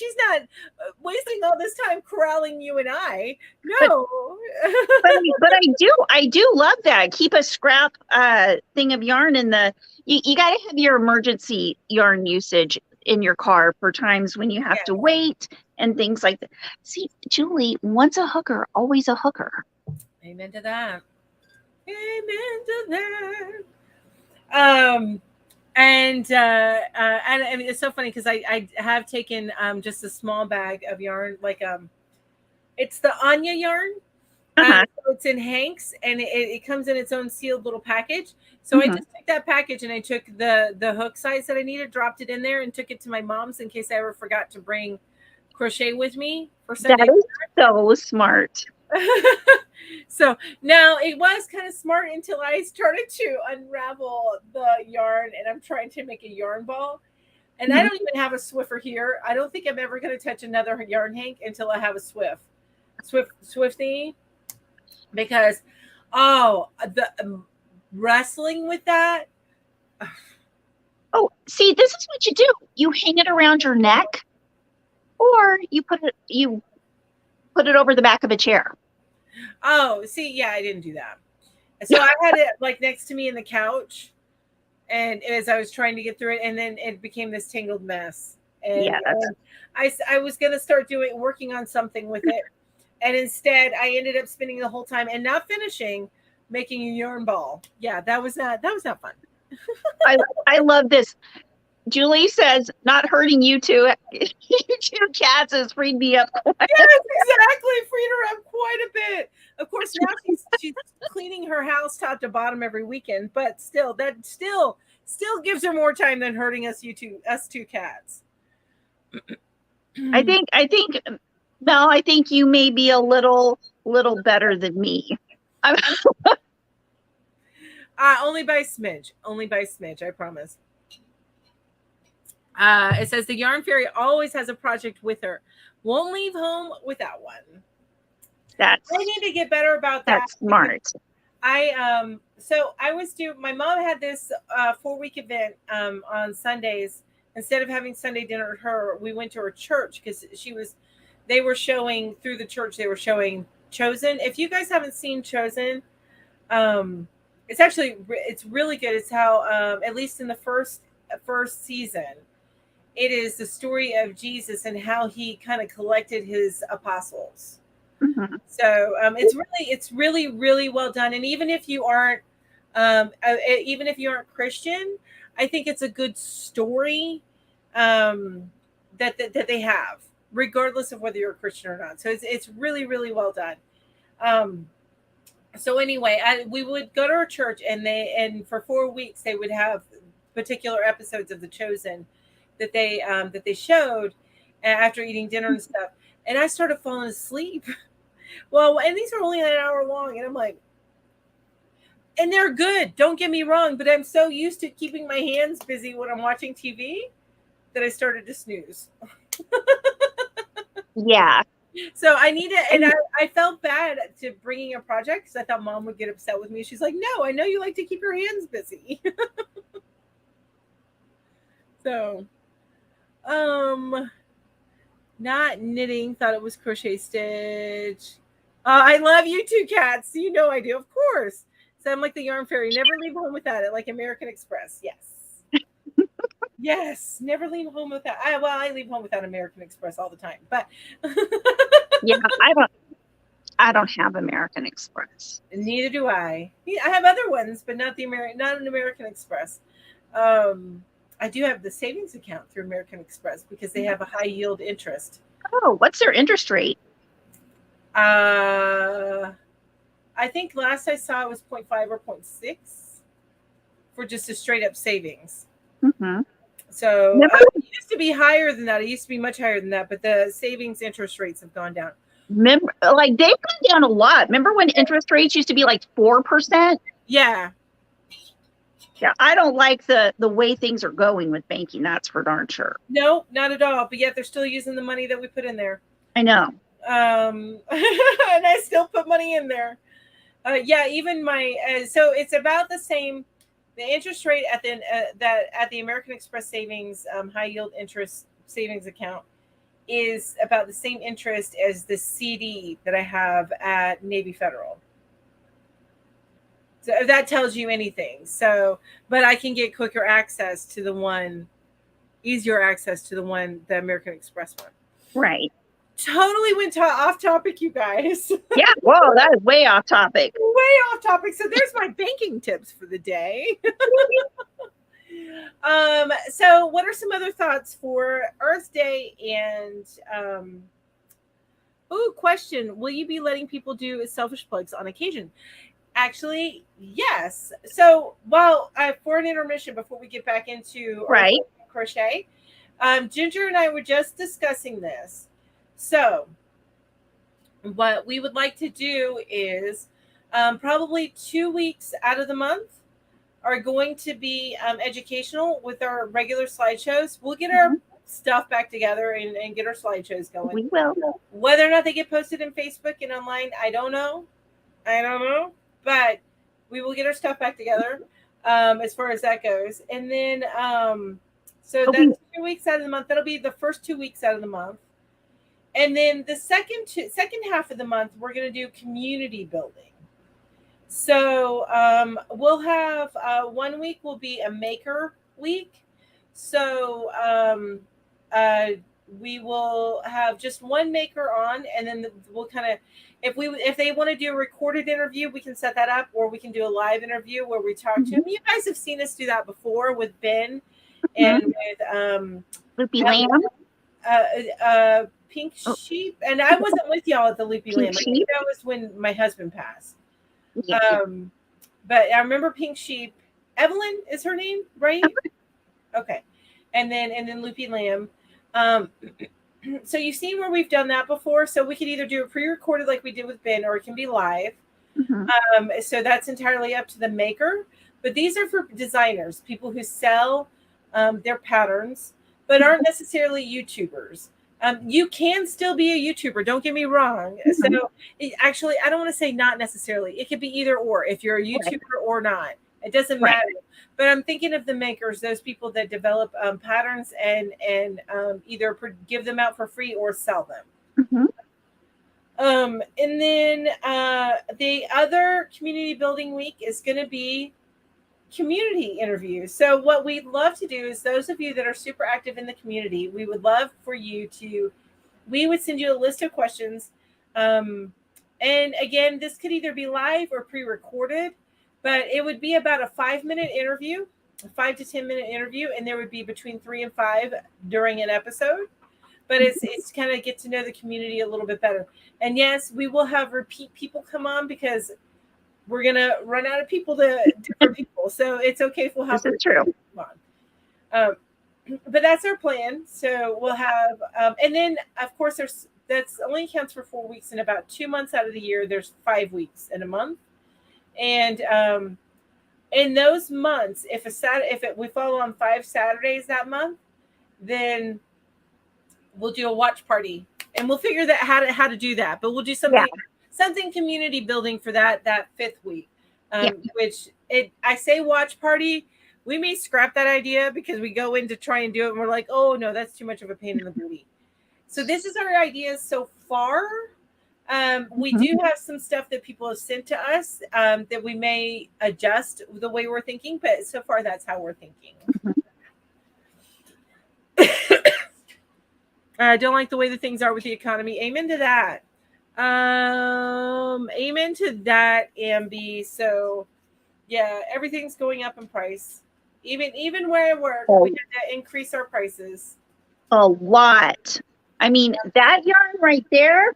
wasting all this time corralling you and I. No. But I do love that. Keep a scrap thing of yarn in the. You got to have your emergency yarn usage in your car for times when you have to wait and things like that. See, Julie, once a hooker, always a hooker. Amen to that. Amen to that. And I mean, it's so funny because I have taken just a small bag of yarn, like it's the Anya yarn. So it's in Hanks, and it comes in its own sealed little package. So I just took that package and I took the hook size that I needed, dropped it in there, and took it to my mom's in case I ever forgot to bring crochet with me for Sunday. That is so smart. So now it was kind of smart until I started to unravel the yarn, and I'm trying to make a yarn ball, and I don't even have a Swiffer here. I don't think I'm ever going to touch another yarn hank until I have a Swifty, because the wrestling with that. Oh, see, this is what you do. You hang it around your neck, or you put it over the back of a chair. Oh, see, yeah, I didn't do that. So I had it like next to me in the couch, and as I was trying to get through it, and then it became this tangled mess. And I was gonna start working on something with it, and instead I ended up spending the whole time and not finishing making a yarn ball. Yeah, that was not fun. I love this. Julie says, not hurting you two cats has freed me up. Yes, exactly. Freed her up quite a bit. Of course, now she's cleaning her house top to bottom every weekend, but still, that still gives her more time than hurting us two cats. I think Mel, I think you may be a little better than me. Only by smidge. Only by smidge, I promise. It says the yarn fairy always has a project with her. Won't leave home without one. I need to get better about that. That's smart. So I was my mom had this 4-week event on Sundays. Instead of having Sunday dinner at her, we went to her church because they were showing through the church, they were showing Chosen. If you guys haven't seen Chosen, it's really good. It's how at least in the first season, it is the story of Jesus and how he kind of collected his apostles. Mm-hmm. So it's really well done. And even if you aren't Christian, I think it's a good story that they have, regardless of whether you're a Christian or not. So it's really well done. So anyway, we would go to our church, and for 4 weeks they would have particular episodes of The Chosen that they showed after eating dinner and stuff. And I started falling asleep. Well, and these are only an hour long, and I'm like, and they're good. Don't get me wrong, but I'm so used to keeping my hands busy when I'm watching TV that I started to snooze. Yeah. So I need to, and I felt bad to bringing a project because I thought Mom would get upset with me. She's like, "No, I know you like to keep your hands busy." So, not knitting. Thought it was crochet stitch. I love you too, cats. You know I do, of course. So I'm like the yarn fairy. Never leave home without it, like American Express. Yes. Yes, never leave home without. I leave home without American Express all the time, but yeah, I don't have American Express. Neither do I. I have other ones, but not an American Express. I do have the savings account through American Express because they have a high yield interest. Oh, what's their interest rate? I think last I saw it was 0.5 or 0.6 for just a straight up savings. Mm-hmm. So it used to be higher than that. It used to be much higher than that, but the savings interest rates have gone down. Remember, like they've gone down a lot. Remember when interest rates used to be like 4%? Yeah. Yeah, I don't like the way things are going with banking. That's for darn sure. No, not at all. But yet they're still using the money that we put in there. I know. And I still put money in there. Yeah, even my so it's about the same. The interest rate at the American Express savings high yield interest savings account is about the same interest as the CD that I have at Navy Federal. So if that tells you anything. So, but I can get easier access to the American Express one. Right. Totally went off topic, you guys. Yeah. Whoa, that is way off topic. Way off topic. So there's my banking tips for the day. So what are some other thoughts for Earth Day and question. Will you be letting people do selfish plugs on occasion? Actually, yes. So for an intermission before we get back into right crochet, Ginger and I were just discussing this. So what we would like to do is probably 2 weeks out of the month are going to be educational with our regular slideshows. We'll get our stuff back together and get our slideshows going. We will. Whether or not they get posted in Facebook and online, I don't know. But we will get our stuff back together as far as that goes. And then so that's 2 weeks out of the month. That'll be the first 2 weeks out of the month. And then the second half of the month, we're going to do community building. So we'll have 1 week will be a maker week. So we will have just one maker on, and then we'll kind of, if they want to do a recorded interview, we can set that up, or we can do a live interview where we talk to them. You guys have seen us do that before with Ben and with Loopy Lamb. Pink Sheep, and I wasn't with y'all at the Loopy Lamb. I think that was when my husband passed. Yeah. But I remember Pink Sheep. Evelyn is her name, right? Okay. And then Loopy Lamb. So you've seen where we've done that before. So we could either do it pre-recorded like we did with Ben, or it can be live. So that's entirely up to the maker. But these are for designers, people who sell their patterns, but aren't necessarily YouTubers. You can still be a YouTuber. Don't get me wrong. So actually, I don't want to say not necessarily. It could be either or. If you're a YouTuber or not, it doesn't matter. But I'm thinking of the makers, those people that develop patterns and either give them out for free or sell them. And then the other community building week is going to be community interviews. So what we'd love to do is those of you that are super active in the community, we would love for you to, we would send you a list of questions. And again, this could either be live or pre-recorded, but it would be about a 5-minute interview, a 5 to 10 minute interview. And there would be between 3 and 5 during an episode. But it's kind of get to know the community a little bit better. And yes, we will have repeat people come on because we're going to run out of people to different people. So it's okay if we'll have this is true. On. But that's our plan. So we'll have, and then of course that's only counts for 4 weeks, and about 2 months out of the year, there's 5 weeks in a month. And in those months, if we follow on 5 Saturdays that month, then we'll do a watch party, and we'll figure that how to do that. But we'll do something community building for that 5th week. Which I say watch party. We may scrap that idea because we go in to try and do it, and we're like, oh no, that's too much of a pain in the booty. So this is our ideas so far. We do have some stuff that people have sent to us that we may adjust the way we're thinking, but so far that's how we're thinking. I don't like the way the things are with the economy. Amen to that. Amen to that, Ambi. So yeah, everything's going up in price. Even where I work, we had to increase our prices. A lot. I mean, that yarn right there,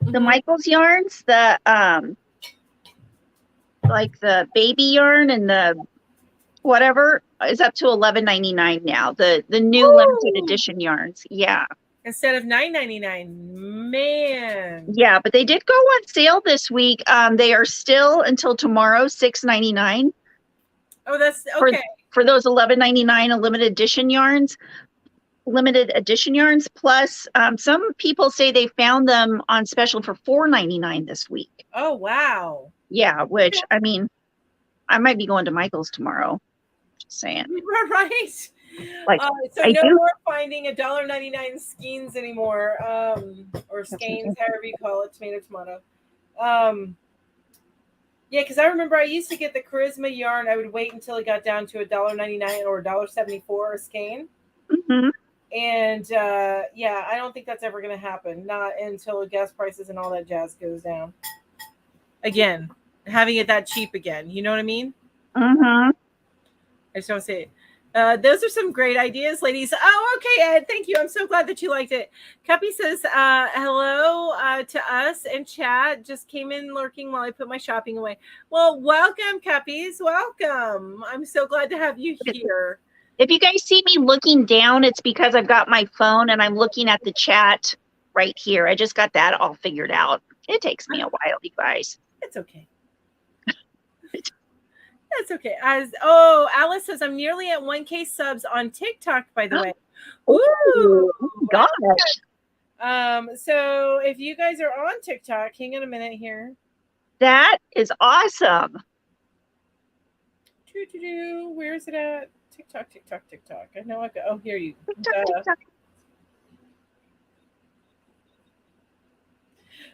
the Michaels yarns, the like the baby yarn and the whatever is up to $11.99 now. The new limited edition yarns. Yeah. Instead of $9.99. Man. Yeah, but they did go on sale this week. They are still until tomorrow, $6.99. Oh, that's okay. For those $11.99 limited edition yarns. Plus, some people say they found them on special for $4.99 this week. Oh, wow. Yeah, which I mean, I might be going to Michael's tomorrow. Just saying. Right. Like, so no more finding $1.99 skeins anymore, or skeins, however you call it, tomato. Yeah, because I remember I used to get the Charisma yarn. I would wait until it got down to $1.99 or $1.74 a skein. And yeah, I don't think that's ever going to happen. Not until gas prices and all that jazz goes down. Again, having it that cheap again. You know what I mean? I just want to say it. Those are some great ideas, ladies. Oh, okay, Ed. Thank you. I'm so glad that you liked it. Cuppy says hello to us and chat. Just came in lurking while I put my shopping away. Well, welcome, Cuppies. Welcome. I'm so glad to have you here. If you guys see me looking down, it's because I've got my phone and I'm looking at the chat right here. I just got that all figured out. It takes me a while, you guys. It's okay. That's okay. Alice says I'm nearly at 1K subs on TikTok, by the way. Ooh, gosh. So if you guys are on TikTok, hang on a minute here. That is awesome. Where is it at? TikTok. I know I go. Oh, here you. TikTok.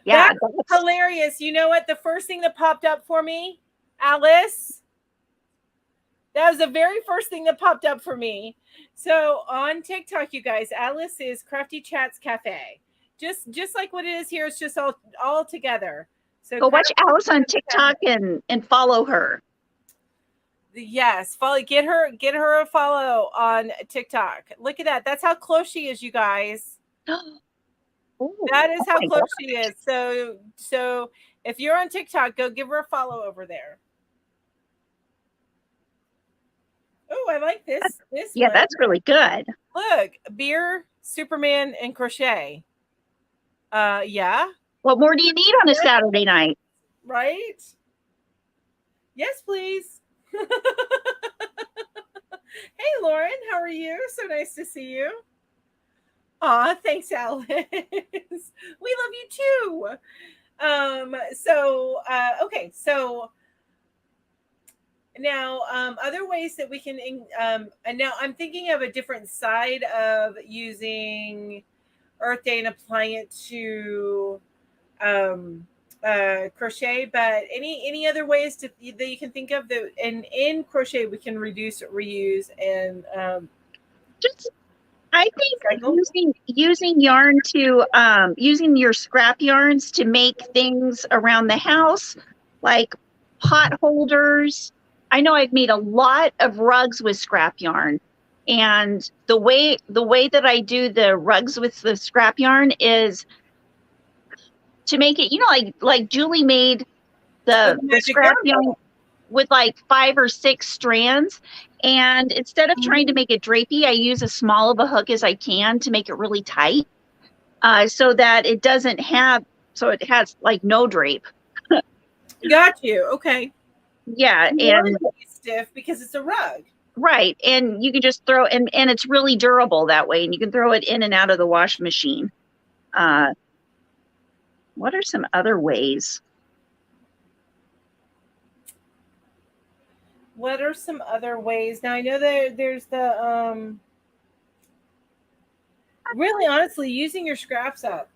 Yeah, that's hilarious. You know what? The first thing that popped up for me, Alice. That was the very first thing that popped up for me. So on TikTok, you guys, Alice is Crafty Chats Cafe. Just like what it is here. It's just all together. So go watch Alice on TikTok and follow her. Yes, get her a follow on TikTok. Look at that. That's how close she is, you guys. That is how close she is. So if you're on TikTok, go give her a follow over there. Oh, I like this. Yeah, one. That's really good. Look, beer Superman and crochet. Yeah. What more do you need on a Saturday night? Right? Yes, please. Hey, Lauren, how are you? So nice to see you. Aw, thanks, Alice. We love you too. Okay, so now other ways that we can and now I'm thinking of a different side of using Earth Day and applying it to crochet, but any other ways that you can think of that in crochet we can reduce, reuse, and Just I think cycle? using yarn to using your scrap yarns to make things around the house, like pot holders. I know I've made a lot of rugs with scrap yarn, and the way that I do the rugs with the scrap yarn is to make it, like Julie made the scrap yarn with like 5 or 6 strands. And instead of trying to make it drapey, I use as small of a hook as I can to make it really tight, so that it doesn't have, so it has like no drape. Got you. Okay. Yeah. You want And it to be stiff because it's a rug. right. And you can just throw, and it's really durable that way. And you can throw it in and out of the wash machine. What are some other ways? What are some other ways? Now I know there's the really honestly using your scraps up.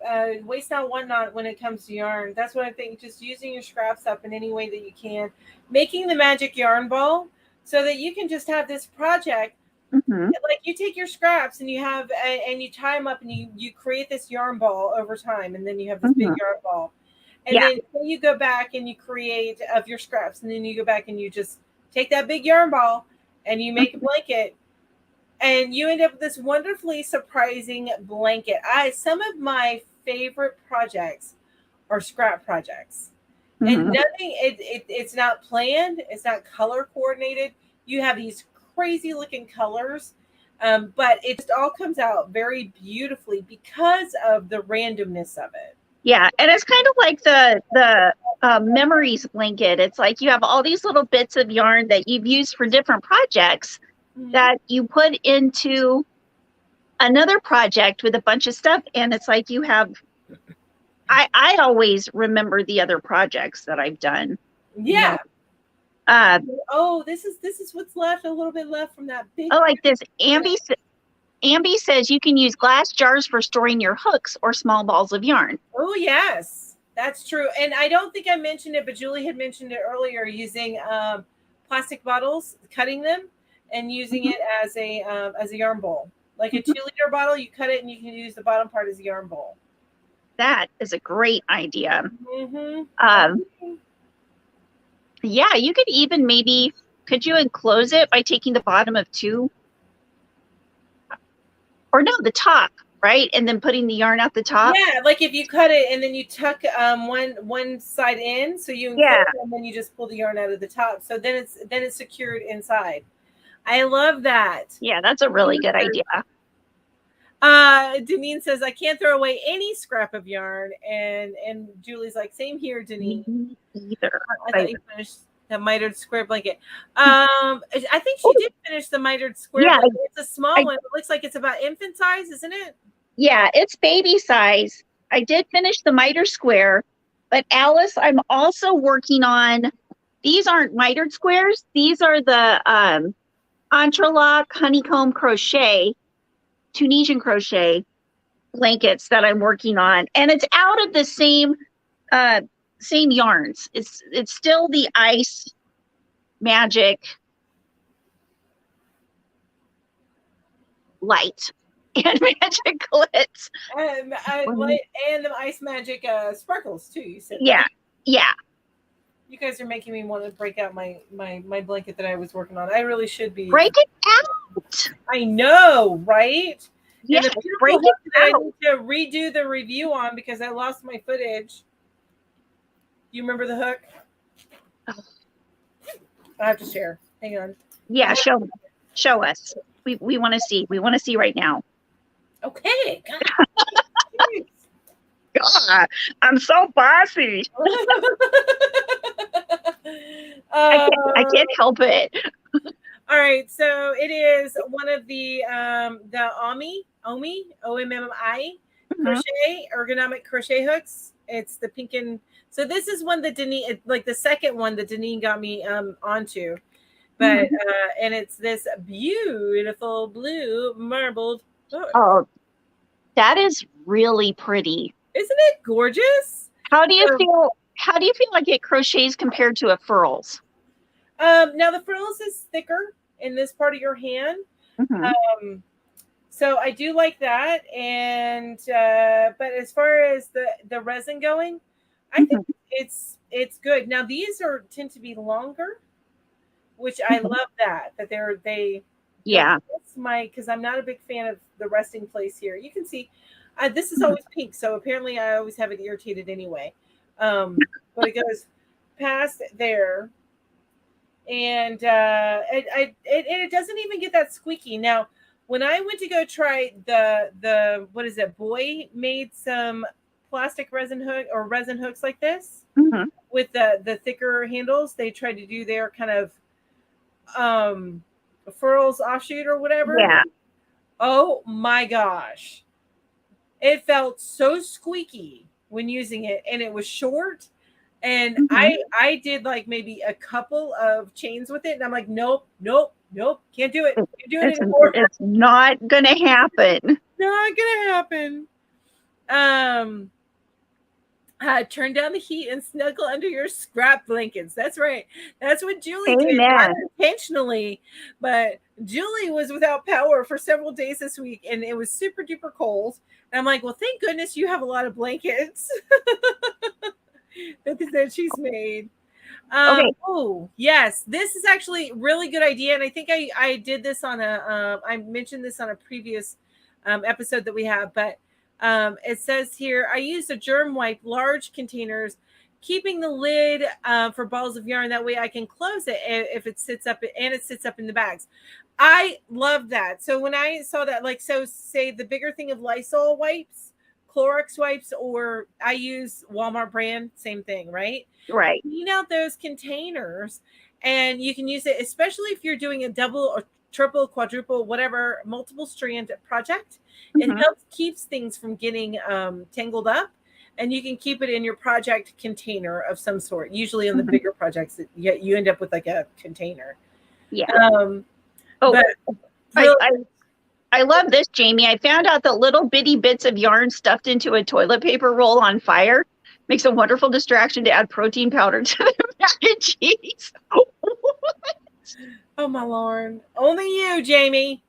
Waste not, want not when it comes to yarn. That's what I think. Just using your scraps up in any way that you can. Making the magic yarn ball so that you can just have this project. Mm-hmm. Like you take your scraps and you have and you tie them up and you create this yarn ball over time, and then you have this big yarn ball. And then you go back and you create of your scraps, and then you go back and you just take that big yarn ball and you make a blanket, and you end up with this wonderfully surprising blanket. Some of my favorite projects are scrap projects. And nothing, it's not planned, it's not color coordinated. You have these crazy looking colors, but it just all comes out very beautifully because of the randomness of it. Yeah, and it's kind of like the memories blanket. It's like you have all these little bits of yarn that you've used for different projects that you put into another project with a bunch of stuff, and it's like you have. I always remember the other projects that I've done. Yeah. This is what's left. A little bit left from that big. Oh, like this. Ambi says you can use glass jars for storing your hooks or small balls of yarn. Oh, yes, that's true. And I don't think I mentioned it, but Julie had mentioned it earlier, using plastic bottles, cutting them and using it as a yarn bowl. Like a 2-liter bottle, you cut it and you can use the bottom part as a yarn bowl. That is a great idea. Yeah, you could even could you enclose it by taking the bottom of 2? Or no, the top, right? And then putting the yarn out the top. Yeah, like if you cut it and then you tuck one side in, so you it, and then you just pull the yarn out of the top. So then it's secured inside. I love that. Yeah, that's a really good idea. Deneen says I can't throw away any scrap of yarn, and Julie's like, same here, Deneen. Either. I thought you finished the mitered square blanket. I think she did finish the mitered square blanket. It's a small one. It looks like it's about infant size, isn't it? Yeah, it's baby size. I did finish the miter square, but Alice, I'm also working on, these aren't mitered squares. These are the Entreloc honeycomb crochet, Tunisian crochet blankets that I'm working on. And it's out of the same yarns. It's still the Ice Magic Light and Magic Glitz. And the Ice Magic sparkles too, you said. Yeah, yeah. You guys are making me want to break out my blanket that I was working on. I really should be. Break it out. I know, right? Yeah, break it out. I need to redo the review on because I lost my footage. You remember the hook? I have to share. Hang on. Yeah, show us. We want to see. We want to see right now. Okay. God. God, I'm so bossy. I can't help it. All right, so it is one of the Omi OMMI crochet ergonomic crochet hooks. It's the pink and so this is one that Denise, like the second one that Denise got me onto, but and it's this beautiful blue marbled hook. Oh, that is really pretty. Isn't it gorgeous? How do you feel? How do you feel like it crochets compared to a furls? Now the frills is thicker in this part of your hand. So I do like that. And but as far as the resin going, I think it's good. Now these tend to be longer, which I love that they that's my because I'm not a big fan of the resting place here. You can see this is always pink, so apparently I always have it irritated anyway. But it goes past there. And it doesn't even get that squeaky. Now, when I went to go try the what is it? Boy made some plastic resin hooks like this with the thicker handles. They tried to do their kind of furls offshoot or whatever. Yeah. Oh my gosh, it felt so squeaky when using it, and it was short. And I did like maybe a couple of chains with it, and I'm like, nope, can't do it. Can't do it anymore. It's not gonna happen. Not gonna happen. Turn down the heat and snuggle under your scrap blankets. That's right. That's what Julie did, not intentionally, but Julie was without power for several days this week, and it was super duper cold. And I'm like, well, thank goodness you have a lot of blankets. that she's made. Oh yes, this is actually a really good idea, and I think I did this on I mentioned this on a previous episode that we have, but it says here I use a germ wipe large containers, keeping the lid for balls of yarn. That way I can close it if it sits up in the bags. I love that. So when I saw that, like, so say the bigger thing of Lysol wipes, Clorox wipes, or I use Walmart brand, same thing, right? Right. Clean out those containers, and you can use it, especially if you're doing a double or triple, quadruple, whatever, multiple strand project. It helps keeps things from getting tangled up, and you can keep it in your project container of some sort. Usually on the bigger projects, you end up with like a container. Yeah. But I love this, Jamie. I found out that little bitty bits of yarn stuffed into a toilet paper roll on fire makes a wonderful distraction to add protein powder to the mac and cheese. Oh, my Lord. Only you, Jamie.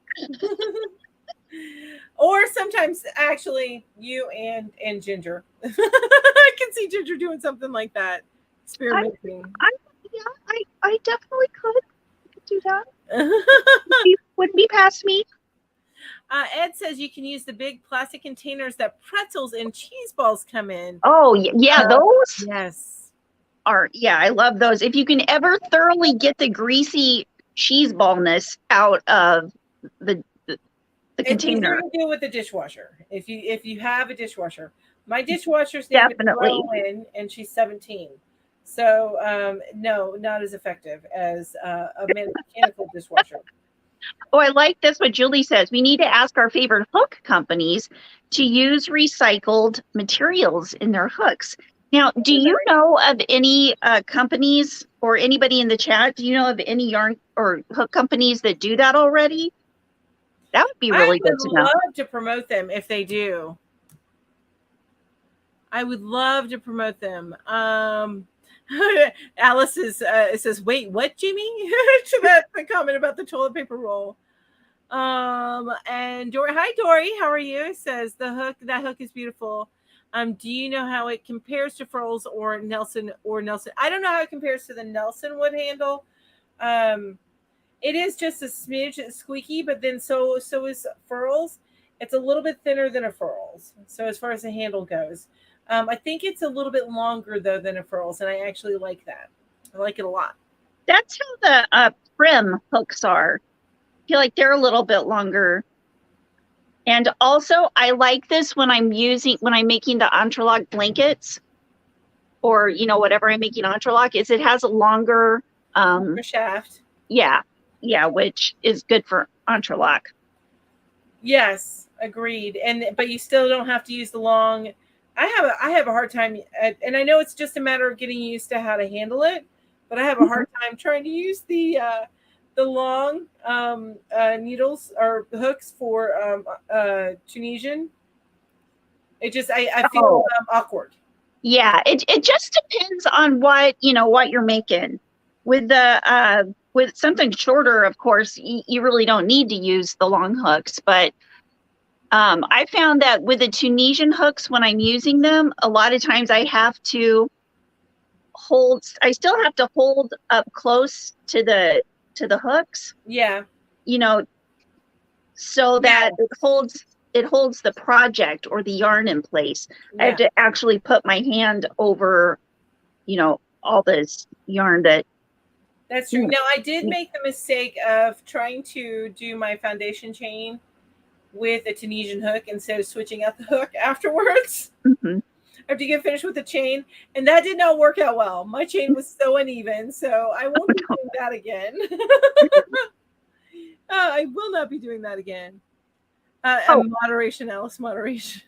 Or sometimes, actually, you and Ginger. I can see Ginger doing something like that. Experimenting. I definitely could do that. Wouldn't be past me. Ed says you can use the big plastic containers that pretzels and cheese balls come in. Oh, yeah, those? Yes. I love those. If you can ever thoroughly get the greasy cheese ballness out of the container. You can do it with the dishwasher. If you have a dishwasher. My dishwasher's name is Rowan, and she's 17. So, no, not as effective as a mechanical dishwasher. Oh, I like this, what Julie says. We need to ask our favorite hook companies to use recycled materials in their hooks. Now, do you know of any companies or anybody in the chat? Do you know of any yarn or hook companies that do that already? That would be really good to know. I would love to promote them if they do. I would love to promote them. Alice says, wait, what, Jimmy? To the comment about the toilet paper roll. And Dory, hi Dory, how are you? Says that hook is beautiful. Do you know how it compares to furls or Nelson? I don't know how it compares to the Nelson wood handle. It is just a smidge squeaky, but then so is furls. It's a little bit thinner than a furls. So as far as the handle goes. I think it's a little bit longer, though, than a furls, and I actually like that. I like it a lot. That's how the Prim hooks are. I feel like they're a little bit longer. And also I like this when I'm making the Entrelac blankets, or, you know, whatever I'm making Entrelac, is it has a longer, shaft. Yeah. Yeah. Which is good for Entrelac. Yes, agreed. But you still don't have to use the long. I have a hard time, and I know it's just a matter of getting used to how to handle it. But I have a hard time trying to use the long needles or hooks for Tunisian. I feel awkward. Yeah, it just depends on what, you know, what you're making. With something shorter, of course, you really don't need to use the long hooks. But I found that with the Tunisian hooks, when I'm using them, a lot of times I still have to hold up close to the hooks. Yeah. You know, so that it holds the project or the yarn in place. Yeah. I have to actually put my hand over, you know, all this yarn That's true. Now, I did make the mistake of trying to do my foundation chain with a Tunisian hook instead of switching out the hook afterwards. Mm-hmm. After you get finished with the chain, and that did not work out well. My chain was so uneven, so I won't be doing that again. I will not be doing that again. Moderation, Alice, moderation.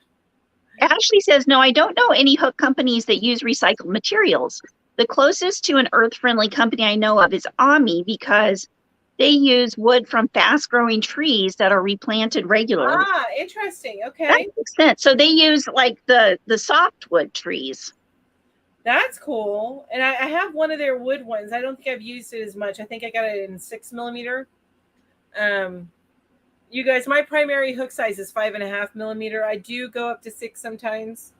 Ashley says, no, I don't know any hook companies that use recycled materials. The closest to an earth-friendly company I know of is Ami, because they use wood from fast-growing trees that are replanted regularly. Ah, interesting. Okay. That makes sense. So they use like the softwood trees. That's cool. And I have one of their wood ones. I don't think I've used it as much. I think I got it in 6mm. You guys, my primary hook size is 5.5mm. I do go up to 6 sometimes,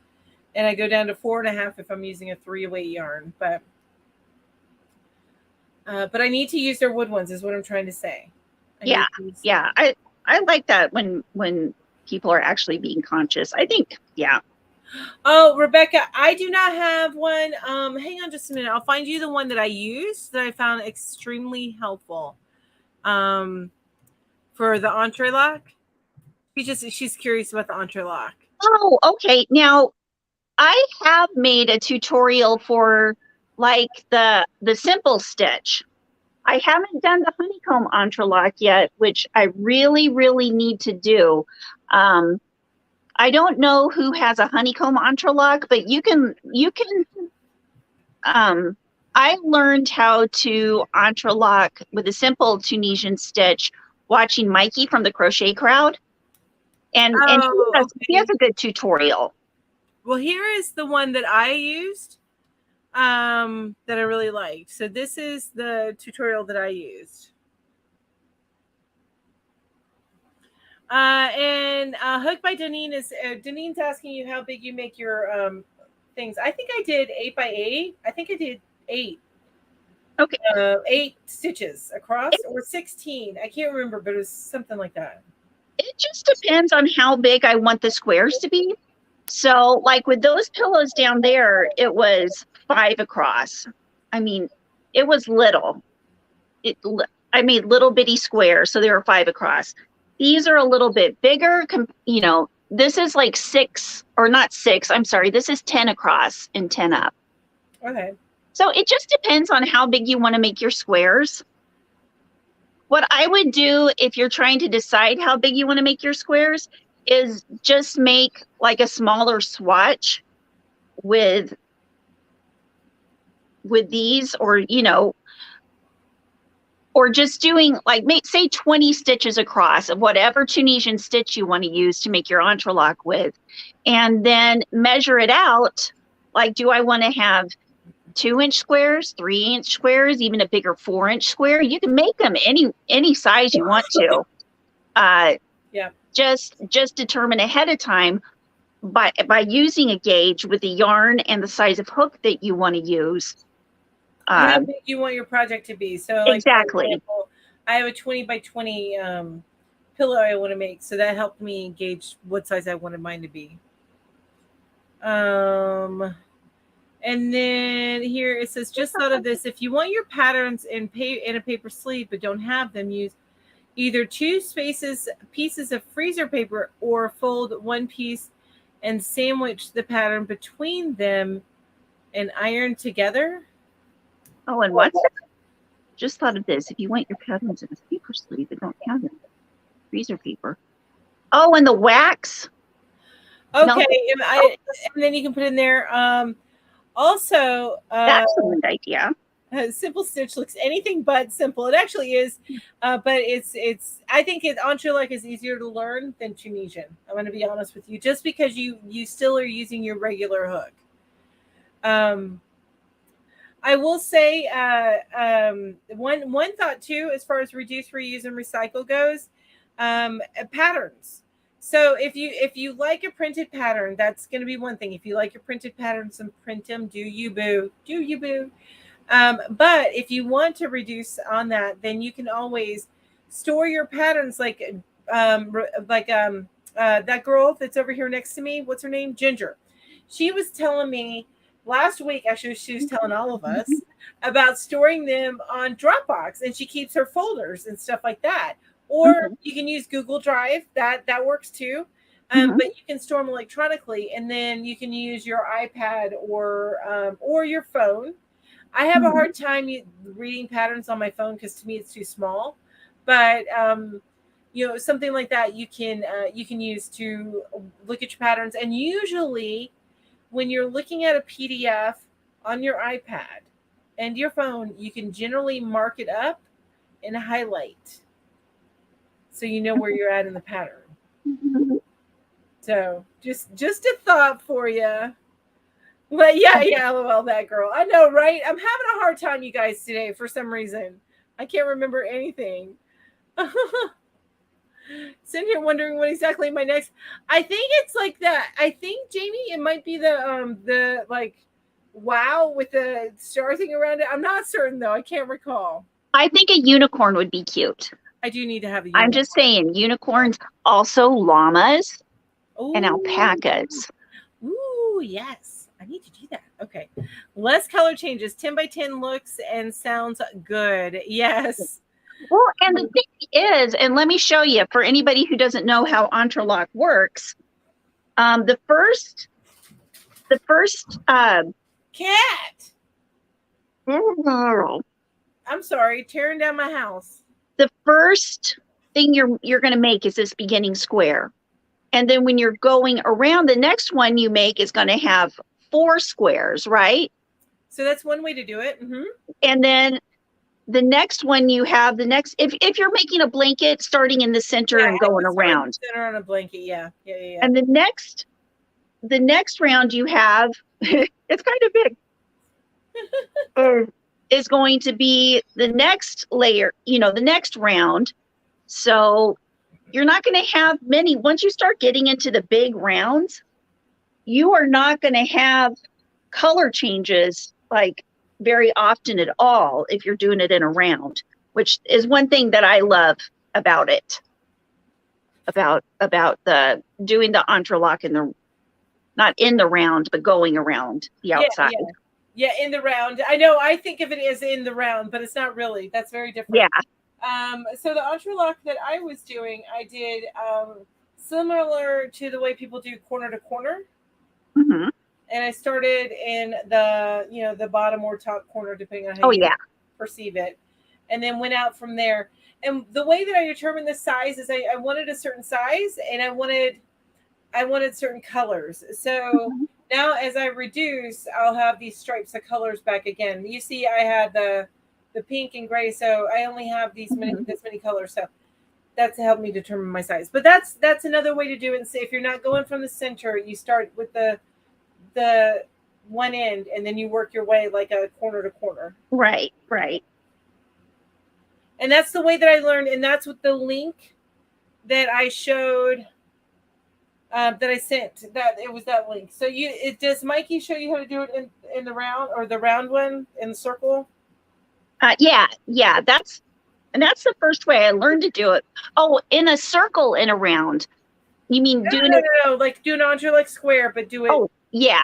and I go down to 4.5 if I'm using a 3-weight yarn. But I need to use their wood ones, is what I'm trying to say. Yeah. I like that when people are actually being conscious. I think, yeah. Oh, Rebecca, I do not have one. Hang on just a minute. I'll find you the one that I used that I found extremely helpful. For the Entrelac. She's curious about the Entrelac. Oh, okay. Now, I have made a tutorial for like the simple stitch. I haven't done the honeycomb Entrelac yet, which I really, really need to do. I don't know who has a honeycomb Entrelac, but you can. I learned how to Entrelac with a simple Tunisian stitch watching Mikey from the Crochet Crowd. And he has a good tutorial. Well, here is the one that I used that I really liked. So this is the tutorial that I used. And Hook by Deneen is Deneen's asking you how big you make your things. I think I did 8x8. I think I did 8. Okay. 8 stitches across, or 16. I can't remember, but it was something like that. It just depends on how big I want the squares to be. So like with those pillows down there, it was 5 across. I mean, it was little. I made little bitty squares, so they were 5 across. These are a little bit bigger. You know, this is like 6, or not 6. I'm sorry. This is 10 across and 10 up. Okay. So it just depends on how big you want to make your squares. What I would do if you're trying to decide how big you want to make your squares is just make like a smaller swatch with these, or, you know, or just doing like, say 20 stitches across of whatever Tunisian stitch you want to use to make your Entrelac with, and then measure it out. Like, do I want to have 2-inch squares, 3-inch squares, even a bigger 4-inch square? You can make them any size you want to. Yeah. Just determine ahead of time by using a gauge with the yarn and the size of hook that you want to use. How big you want your project to be. So like, exactly. For example, I have a 20x20 pillow I want to make, so that helped me gauge what size I wanted mine to be. And then here it says, just thought of this. If you want your patterns in a paper sleeve but don't have them, use either two pieces of freezer paper or fold one piece and sandwich the pattern between them and iron together. Oh, and what's that? Just thought of this. If you want your patterns in a paper sleeve, but don't have it. Freezer paper. Oh, and the wax. Okay, and then you can put in there. Also, that's a good idea. Simple stitch looks anything but simple. It actually is, but it's. I think Entrelac is easier to learn than Tunisian. I'm going to be honest with you, just because you still are using your regular hook. I will say one thought too, as far as reduce, reuse, and recycle goes, patterns. So if you like a printed pattern, that's going to be one thing. If you like your printed patterns and print them, do you boo? But if you want to reduce on that, then you can always store your patterns like that girl that's over here next to me. What's her name? Ginger. She was telling me last week, actually, she was telling all of us about storing them on Dropbox, and she keeps her folders and stuff like that. Or you can use Google Drive. That works too. But you can store them electronically, and then you can use your iPad or your phone. I have a hard time reading patterns on my phone because to me it's too small. But something like that you can use to look at your patterns. And usually, when you're looking at a PDF on your iPad and your phone, you can generally mark it up and highlight, so you know where you're at in the pattern. So just a thought for you. But yeah, lol, that girl. I know, right? I'm having a hard time, you guys, today for some reason. I can't remember anything. Sitting here wondering what exactly my next. I think it's like that. I think, Jamie, it might be the like wow with the star thing around it. I'm not certain though. I can't recall. I think a unicorn would be cute. I do need to have a unicorn. I'm just saying, unicorns, also llamas and alpacas. Ooh, yes. I need to do that. Okay. Less color changes. 10 by 10 looks and sounds good. Yes. Well, and the thing is, and let me show you, for anybody who doesn't know how Entrelac works, the first cat. I'm sorry, tearing down my house. The first thing you're going to make is this beginning square. And then when you're going around, the next one you make is going to have 4 squares, right? So that's one way to do it. And then the next one you have if you're making a blanket, starting in the center and going around. Center on a blanket, yeah. And the next round you have, it's kind of big, is going to be the next layer, the next round. So you're not going to have many. Once you start getting into the big rounds, you are not going to have color changes like very often at all if you're doing it in a round, which is one thing that I love about it, about the doing the entrelac not in the round, but going around the outside. Yeah, in the round. I know, I think of it as in the round, but it's not really. That's very different. Yeah. So the entrelac that I was doing, I did similar to the way people do corner to corner. And I started in the bottom or top corner, depending on how you perceive it, and then went out from there. And the way that I determined the size is I wanted a certain size, and I wanted certain colors. So now as I reduce, I'll have these stripes of colors back again. You see, I had the pink and gray, so I only have this many colors. So that's helped me determine my size. But that's another way to do it. And say if you're not going from the center, you start with the one end, and then you work your way like a corner to corner. Right. And that's the way that I learned, and that's what the link that I showed, that I sent, that it was that link. So does Mikey show you how to do it in the round, or the round one in the circle? Yeah. That's the first way I learned to do it. Oh, in a circle in a round. You mean no, like do an Entrelac square, but do it. Oh, yeah.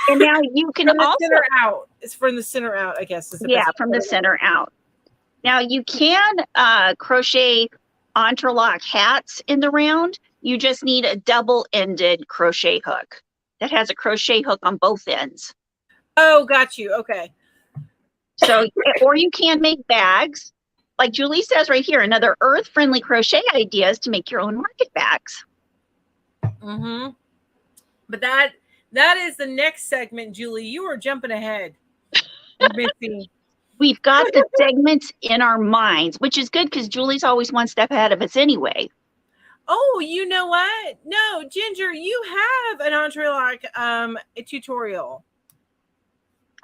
And now you can from the also center out. It's from the center out, I guess. From the center out. Now you can crochet Entrelac hats in the round. You just need a double-ended crochet hook that has a crochet hook on both ends. Oh, got you. Okay. So, or you can make bags. Like Julie says right here, another earth-friendly crochet idea is to make your own market bags. Mm-hmm. But that is the next segment, Julie. You are jumping ahead. Missy. We've got the segments in our minds, which is good because Julie's always one step ahead of us anyway. Oh, you know what? No, Ginger, you have an Entrelac a tutorial.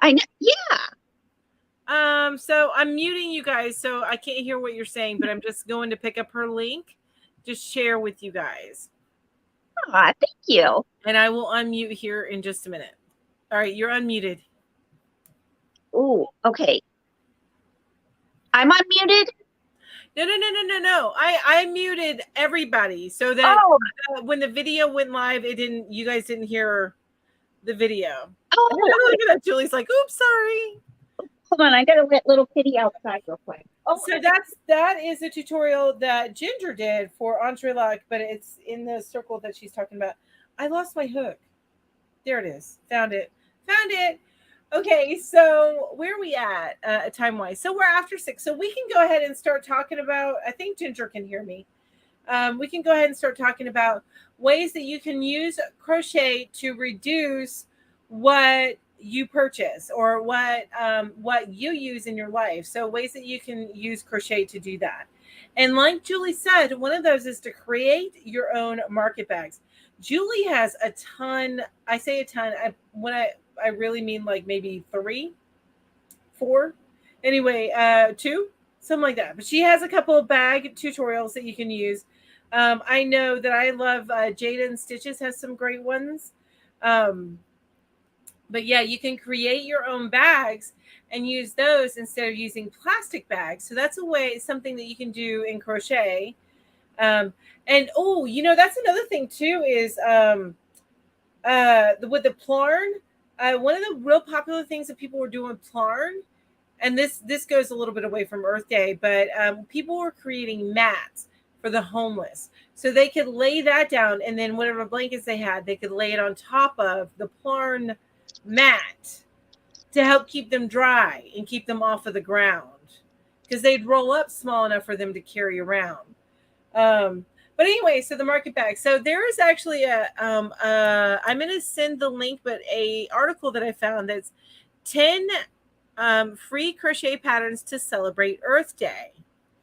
I know, yeah. So I'm muting you guys, so I can't hear what you're saying, but I'm just going to pick up her link, just share with you guys. Aw, thank you. And I will unmute here in just a minute. All right, you're unmuted. Oh, okay. I'm unmuted? No. I muted everybody so that when the video went live, you guys didn't hear the video. Oh, Look at that. Julie's like, oops, sorry. Hold on, I gotta let little kitty outside real quick. Oh, so that is a tutorial that Ginger did for Entrelac, but it's in the circle that she's talking about. I lost my hook. There it is. Found it. Okay, so where are we at time-wise? So we're after 6. So we can go ahead and start talking about, I think Ginger can hear me. We can go ahead and start talking about ways that you can use crochet to reduce what you purchase or what you use in your life. So ways that you can use crochet to do that. And like Julie said, one of those is to create your own market bags. Julie has a ton. I say a ton. I really mean like maybe 3, 4. Anyway, 2, something like that. But she has a couple of bag tutorials that you can use. I know that I love Jada and Stitches has some great ones. But yeah, you can create your own bags and use those instead of using plastic bags. So that's something that you can do in crochet. And that's another thing too is with the plarn. One of the real popular things that people were doing plarn, and this goes a little bit away from Earth Day, but people were creating mats for the homeless. So they could lay that down, and then whatever blankets they had, they could lay it on top of the plarn mat to help keep them dry and keep them off of the ground because they'd roll up small enough for them to carry around. But anyway, so the market bag. So there is actually I'm going to send the link, but a article that I found that's 10 free crochet patterns to celebrate Earth Day.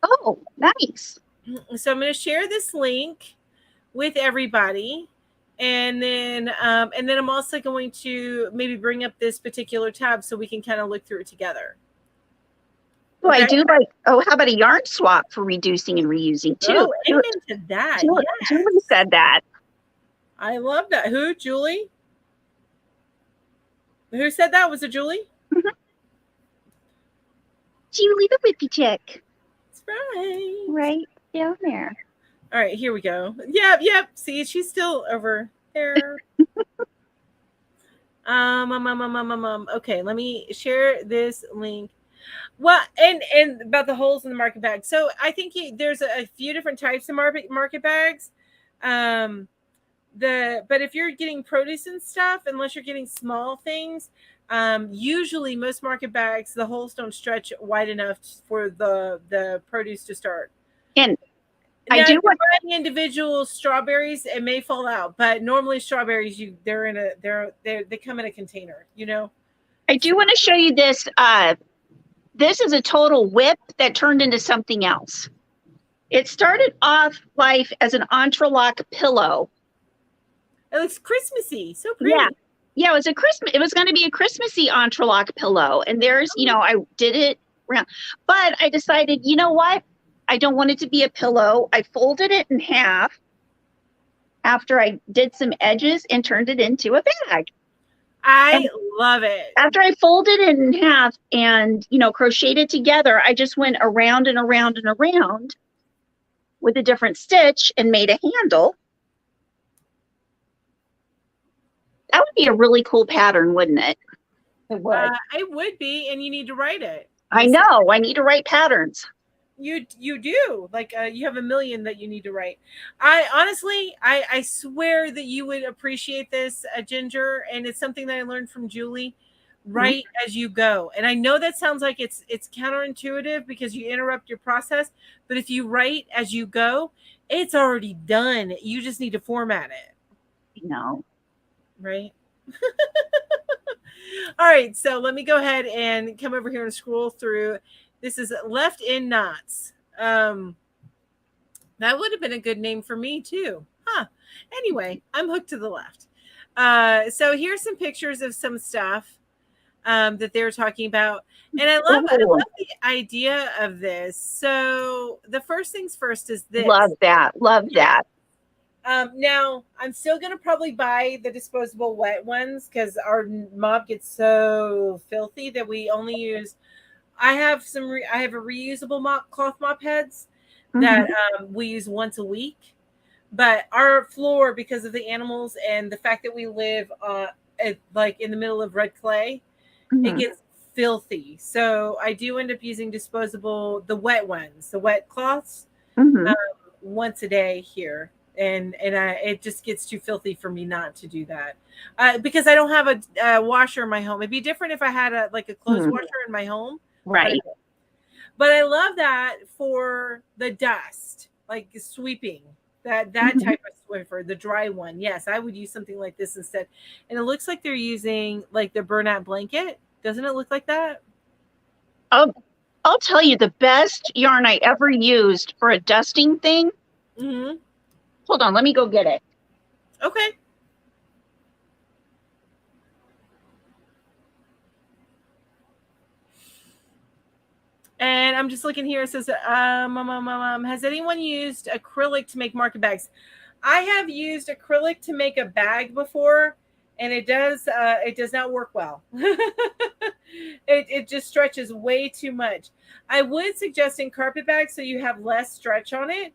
Oh, nice. So I'm going to share this link with everybody. And then I'm also going to maybe bring up this particular tab so we can kind of look through it together. Well, okay. I do like, how about a yarn swap for reducing and reusing too? Oh, amen to that. Julie said that. I love that. Who, Julie? Who said that? Was it Julie? Mm-hmm. Julie the whippy chick. That's right. Right down there. All right, here we go. Yep. See, she's still over there. Okay, let me share this link. Well, and about the holes in the market bag. So I think there's a few different types of market bags. But if you're getting produce and stuff, unless you're getting small things, usually most market bags, the holes don't stretch wide enough for the produce to start. And now, I do want buying individual strawberries, it may fall out, but normally strawberries, they come in a container, you know. I do want to show you this. This is a total whip that turned into something else. It started off life as an Entrelac pillow. It looks Christmassy, so pretty. Yeah, it was going to be a Christmassy Entrelac pillow, and there's, I did it around, but I decided, you know what? I don't want it to be a pillow. I folded it in half after I did some edges and turned it into a bag. I love it. After I folded it in half and, crocheted it together, I just went around and around and around with a different stitch and made a handle. That would be a really cool pattern, wouldn't it? It would. It would be, and you need to write it. I know. I need to write patterns. You do, like you have a million that you need to write. I honestly, I swear that you would appreciate this, Ginger, and it's something that I learned from Julie. Write as you go, and I know that sounds like it's counterintuitive because you interrupt your process, but if you write as you go, it's already done. You just need to format it. No. Right. All right, so let me go ahead and come over here and scroll through. This is Left in Knots. That would have been a good name for me too. Huh. Anyway, I'm hooked to the left. So here's some pictures of some stuff that they were talking about. And I love the idea of this. So the first things first is this. Love that. Love that. Now, I'm still going to probably buy the disposable wet ones because our mop gets so filthy that we only use. I have a reusable cloth mop heads that we use once a week. But our floor, because of the animals and the fact that we live like in the middle of red clay, it gets filthy. So I do end up using disposable, the wet ones, the wet cloths, once a day here. And it just gets too filthy for me not to do that because I don't have a washer in my home. It'd be different if I had a clothes washer in my home. Right. But I love that for the dust, like sweeping, that type of Swiffer, the dry one. Yes, I would use something like this instead. And it looks like they're using like the burnout blanket. Doesn't it look like that? I'll tell you the best yarn I ever used for a dusting thing. Hold on, let me go get it. Okay. And I'm just looking here. It says, has anyone used acrylic to make market bags? I have used acrylic to make a bag before, and it does not work well. It just stretches way too much. I would suggest in carpet bags so you have less stretch on it.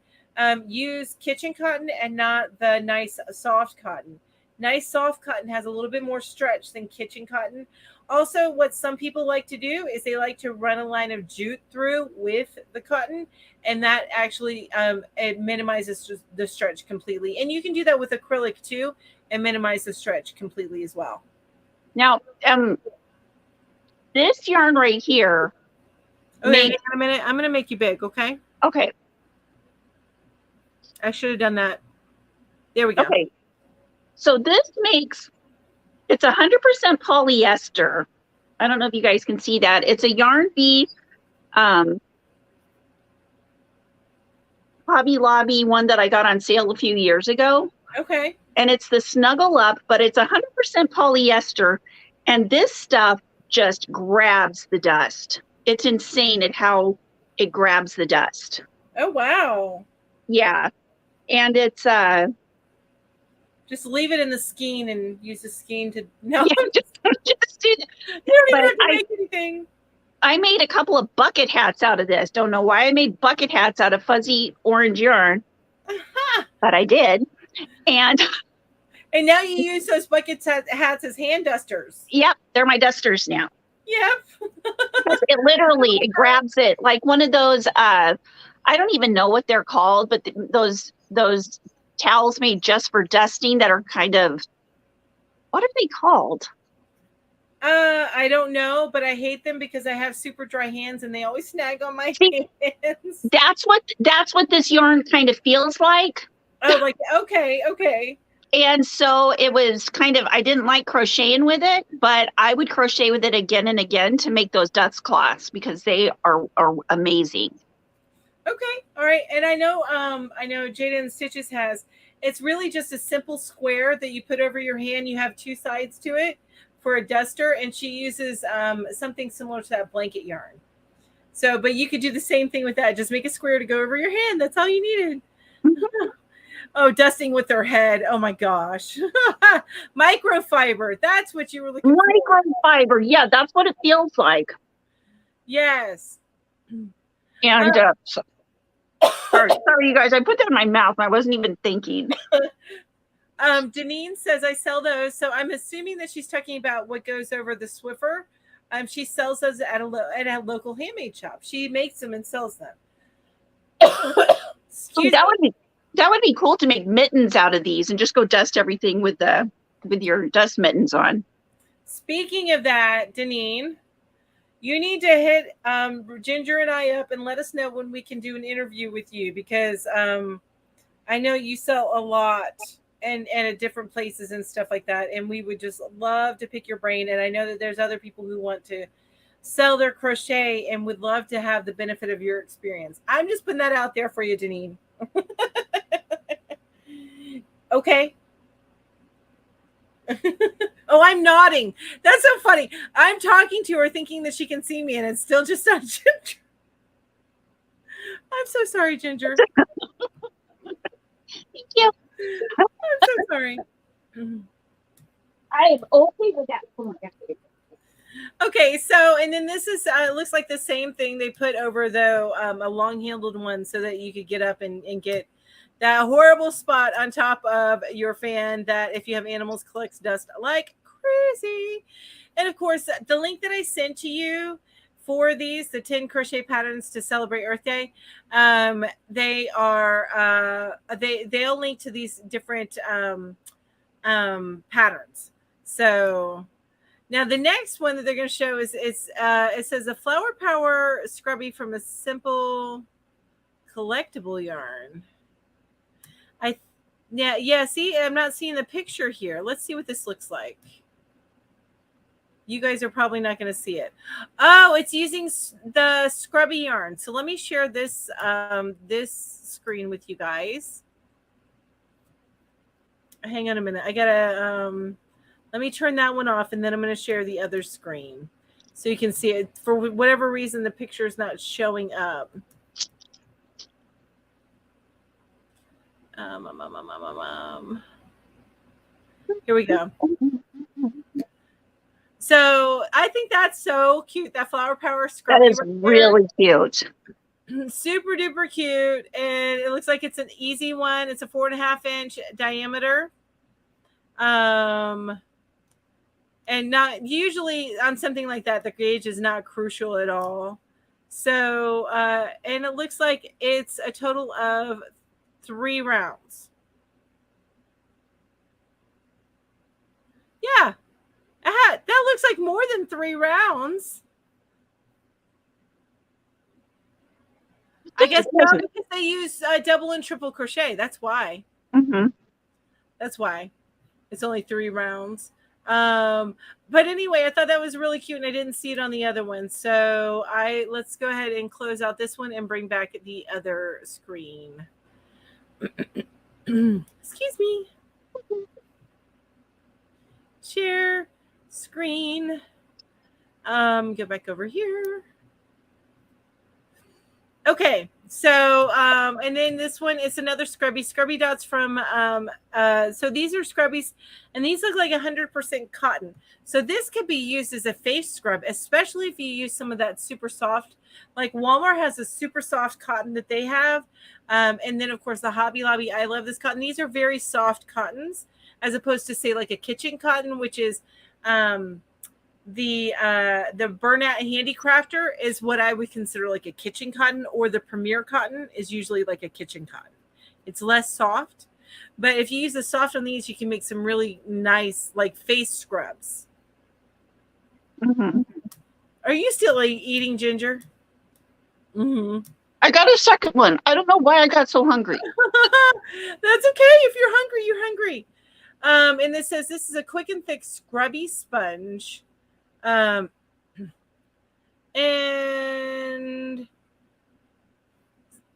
Use kitchen cotton and not the nice soft cotton. Nice soft cotton has a little bit more stretch than kitchen cotton. Also, what some people like to do is they like to run a line of jute through with the cotton, and that actually it minimizes the stretch completely. And you can do that with acrylic too and minimize the stretch completely as well. Now, this yarn right here. Okay, hang on a minute. I'm going to make you big, okay? Okay. I should have done that. There we go. Okay. So this makes, it's 100% polyester. I don't know if you guys can see that. It's a Yarn Bee Hobby Lobby one that I got on sale a few years ago. Okay. And it's the Snuggle Up, but it's 100% polyester. And this stuff just grabs the dust. It's insane at how it grabs the dust. Oh, wow. Yeah. And it's just leave it in the skein and use the skein to no. Yeah, just do that. You don't even have to make anything. I made a couple of bucket hats out of this. Don't know why I made bucket hats out of fuzzy orange yarn, but I did. And now you use those bucket hats as hand dusters. Yep, they're my dusters now. Yep. It literally it grabs it like one of those. I don't even know what they're called, but those towels made just for dusting that are kind of, what are they called? I don't know, but I hate them because I have super dry hands and they always snag on my hands. That's what this yarn kind of feels like. Oh, like okay. And so it was kind of, I didn't like crocheting with it, but I would crochet with it again and again to make those dust cloths because they are amazing. Okay. All right. And I know Jada and Stitches has, it's really just a simple square that you put over your hand. You have two sides to it for a duster. And she uses something similar to that blanket yarn. So, but you could do the same thing with that. Just make a square to go over your hand. That's all you needed. Oh, dusting with her head. Oh my gosh. Microfiber. That's what you were looking for. Microfiber. Yeah, that's what it feels like. Yes. And sorry, you guys. I put that in my mouth and I wasn't even thinking. Deneen says I sell those. So I'm assuming that she's talking about what goes over the Swiffer. She sells those at a local handmade shop. She makes them and sells them. Oh, that would be cool to make mittens out of these and just go dust everything with your dust mittens on. Speaking of that, Deneen, you need to hit Ginger and I up and let us know when we can do an interview with you, because I know you sell a lot and at different places and stuff like that, and we would just love to pick your brain. And I know that there's other people who want to sell their crochet and would love to have the benefit of your experience. I'm just putting that out there for you, Deneen. Okay. Oh, I'm nodding. That's so funny. I'm talking to her thinking that she can see me, and it's still just on Ginger. I'm so sorry, Ginger. Thank you. I'm so sorry. I am okay with that. Okay, so and then this is it looks like the same thing they put over, though, a long-handled one so that you could get up and get that horrible spot on top of your fan that, if you have animals, collects dust like crazy. And of course, the link that I sent to you for these, the 10 crochet patterns to celebrate Earth Day, they'll link to these different patterns. So now the next one that they're going to show is it says a flower power scrubby from a simple collectible yarn. See, I'm not seeing the picture here. Let's see what this looks like. You guys are probably not going to see it. Oh, it's using the scrubby yarn. So let me share this this screen with you guys. Hang on a minute. I gotta let me turn that one off, and then I'm going to share the other screen so you can see it. For whatever reason, the picture is not showing up. Here we go. So I think that's so cute. That flower power scrubby. That is really cute. Super duper cute. And it looks like it's an easy one. It's a 4.5-inch diameter. And not usually on something like that, the gauge is not crucial at all. So, and it looks like it's a total of 3 rounds. Yeah. That looks like more than 3 rounds. I guess no, because they use double and triple crochet. That's why. Mm-hmm. That's why. It's only 3 rounds. But anyway, I thought that was really cute, and I didn't see it on the other one. So let's go ahead and close out this one and bring back the other screen. Excuse me. Share screen. Go back over here. Okay, so and then this one is another scrubby dots from so these are scrubbies, and these look like 100% cotton. So this could be used as a face scrub, especially if you use some of that super soft, like Walmart has a super soft cotton that they have, and then of course the Hobby Lobby, I love this cotton. These are very soft cottons, as opposed to, say, like a kitchen cotton, which is the Bernat Handicrafter is what I would consider like a kitchen cotton, or the Premier cotton is usually like a kitchen cotton. It's less soft, but if you use the soft on these, you can make some really nice like face scrubs. Mm-hmm. Are you still eating, Ginger? Mm-hmm. I got a second one. I don't know why I got so hungry. That's okay. If you're hungry, you're hungry. And this says this is a quick and thick scrubby sponge. And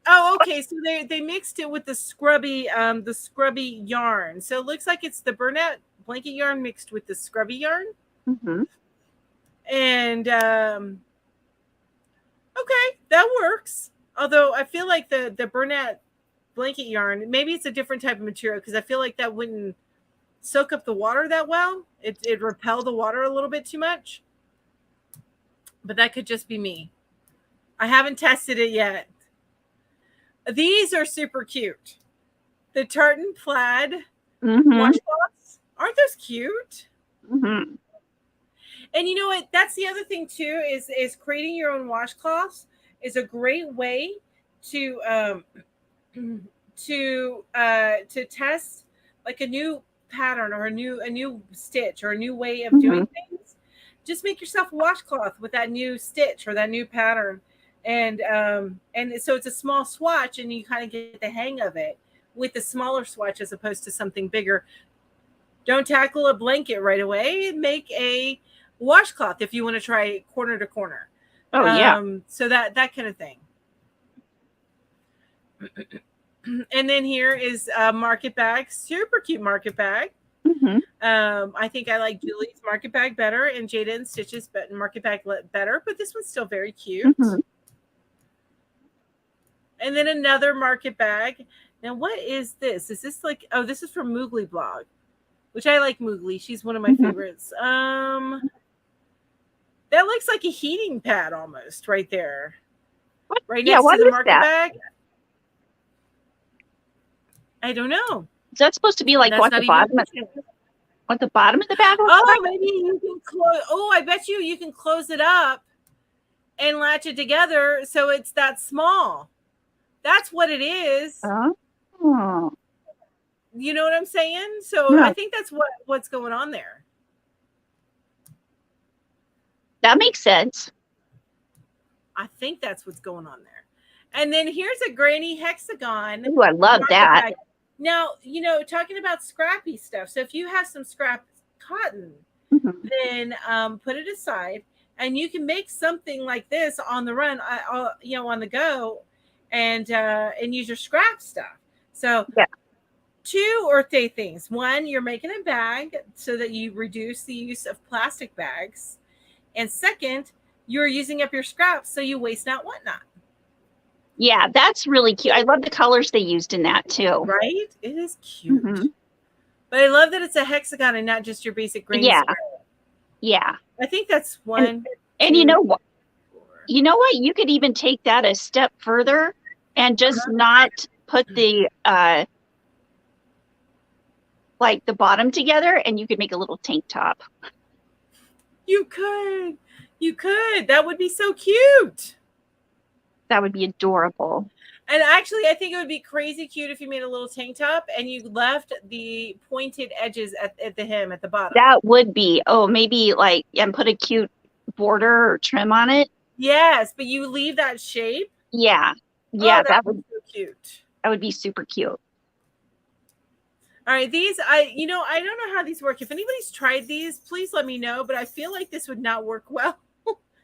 oh, okay. So they mixed it with the scrubby yarn. So it looks like it's the Bernat blanket yarn mixed with the scrubby yarn. Mm-hmm. And okay, that works. Although I feel like the Bernat blanket yarn, maybe it's a different type of material, because I feel like that wouldn't soak up the water that well. It'd repel the water a little bit too much. But that could just be me. I haven't tested it yet. These are super cute. The tartan plaid washcloths. Aren't those cute? Mm-hmm. And you know what? That's the other thing too, is creating your own washcloths is a great way to to test like a new pattern or a new stitch or a new way of Mm-hmm. doing things. Just make yourself a washcloth with that new stitch or that new pattern, and so it's a small swatch, and you kind of get the hang of it with the smaller swatch as opposed to something bigger. Don't tackle a blanket right away. Make a washcloth if you want to try corner to corner. Oh yeah. So that kind of thing. And then here is a market bag, super cute market bag. Mm-hmm. I think I like Julie's market bag better and Jada and Stitch's market bag better, but this one's still very cute. Mm-hmm. And then another market bag. Now, what is this? Is this like, oh, this is from Moogly Blog, which I like Moogly. She's one of my favorites. That looks like a heating pad almost right there. What? Right Yeah, next what to the is market that? bag. I don't know. Is that supposed to be like That's what not the even bottom of, what the bottom of the bag looks Oh, like? maybe you can close. Oh, I bet you can close it up and latch it together so it's that small. That's what it is. Oh. You know what I'm saying? So Yeah. I think that's what's going on there. That makes sense. I think that's what's going on there. And then here's a granny hexagon. Ooh, I love market that. bag. Now, talking about scrappy stuff. So if you have some scrap cotton, Mm-hmm. then put it aside, and you can make something like this on the run, on the go, and use your scrap stuff. So Yeah. 2 or 3 things. One, you're making a bag so that you reduce the use of plastic bags, and second, you're using up your scraps so you waste not, want not. Yeah, that's really cute. I love the colors they used in that too. Right? It is cute. Mm-hmm. But I love that it's a hexagon and not just your basic granny Yeah. square. Yeah. I think that's one. And you know what? You know what? You could even take that a step further and just not put the like the bottom together, and you could make a little tank top. You could. That would be so cute. That would be adorable. And actually, I think it would be crazy cute if you made a little tank top and you left the pointed edges at the hem at the bottom. That would be, maybe like, and put a cute border or trim on it. Yes, but you leave that shape. Yeah. Yeah, that would be so cute. That would be super cute. All right, these I don't know how these work. If anybody's tried these, please let me know. But I feel like this would not work well.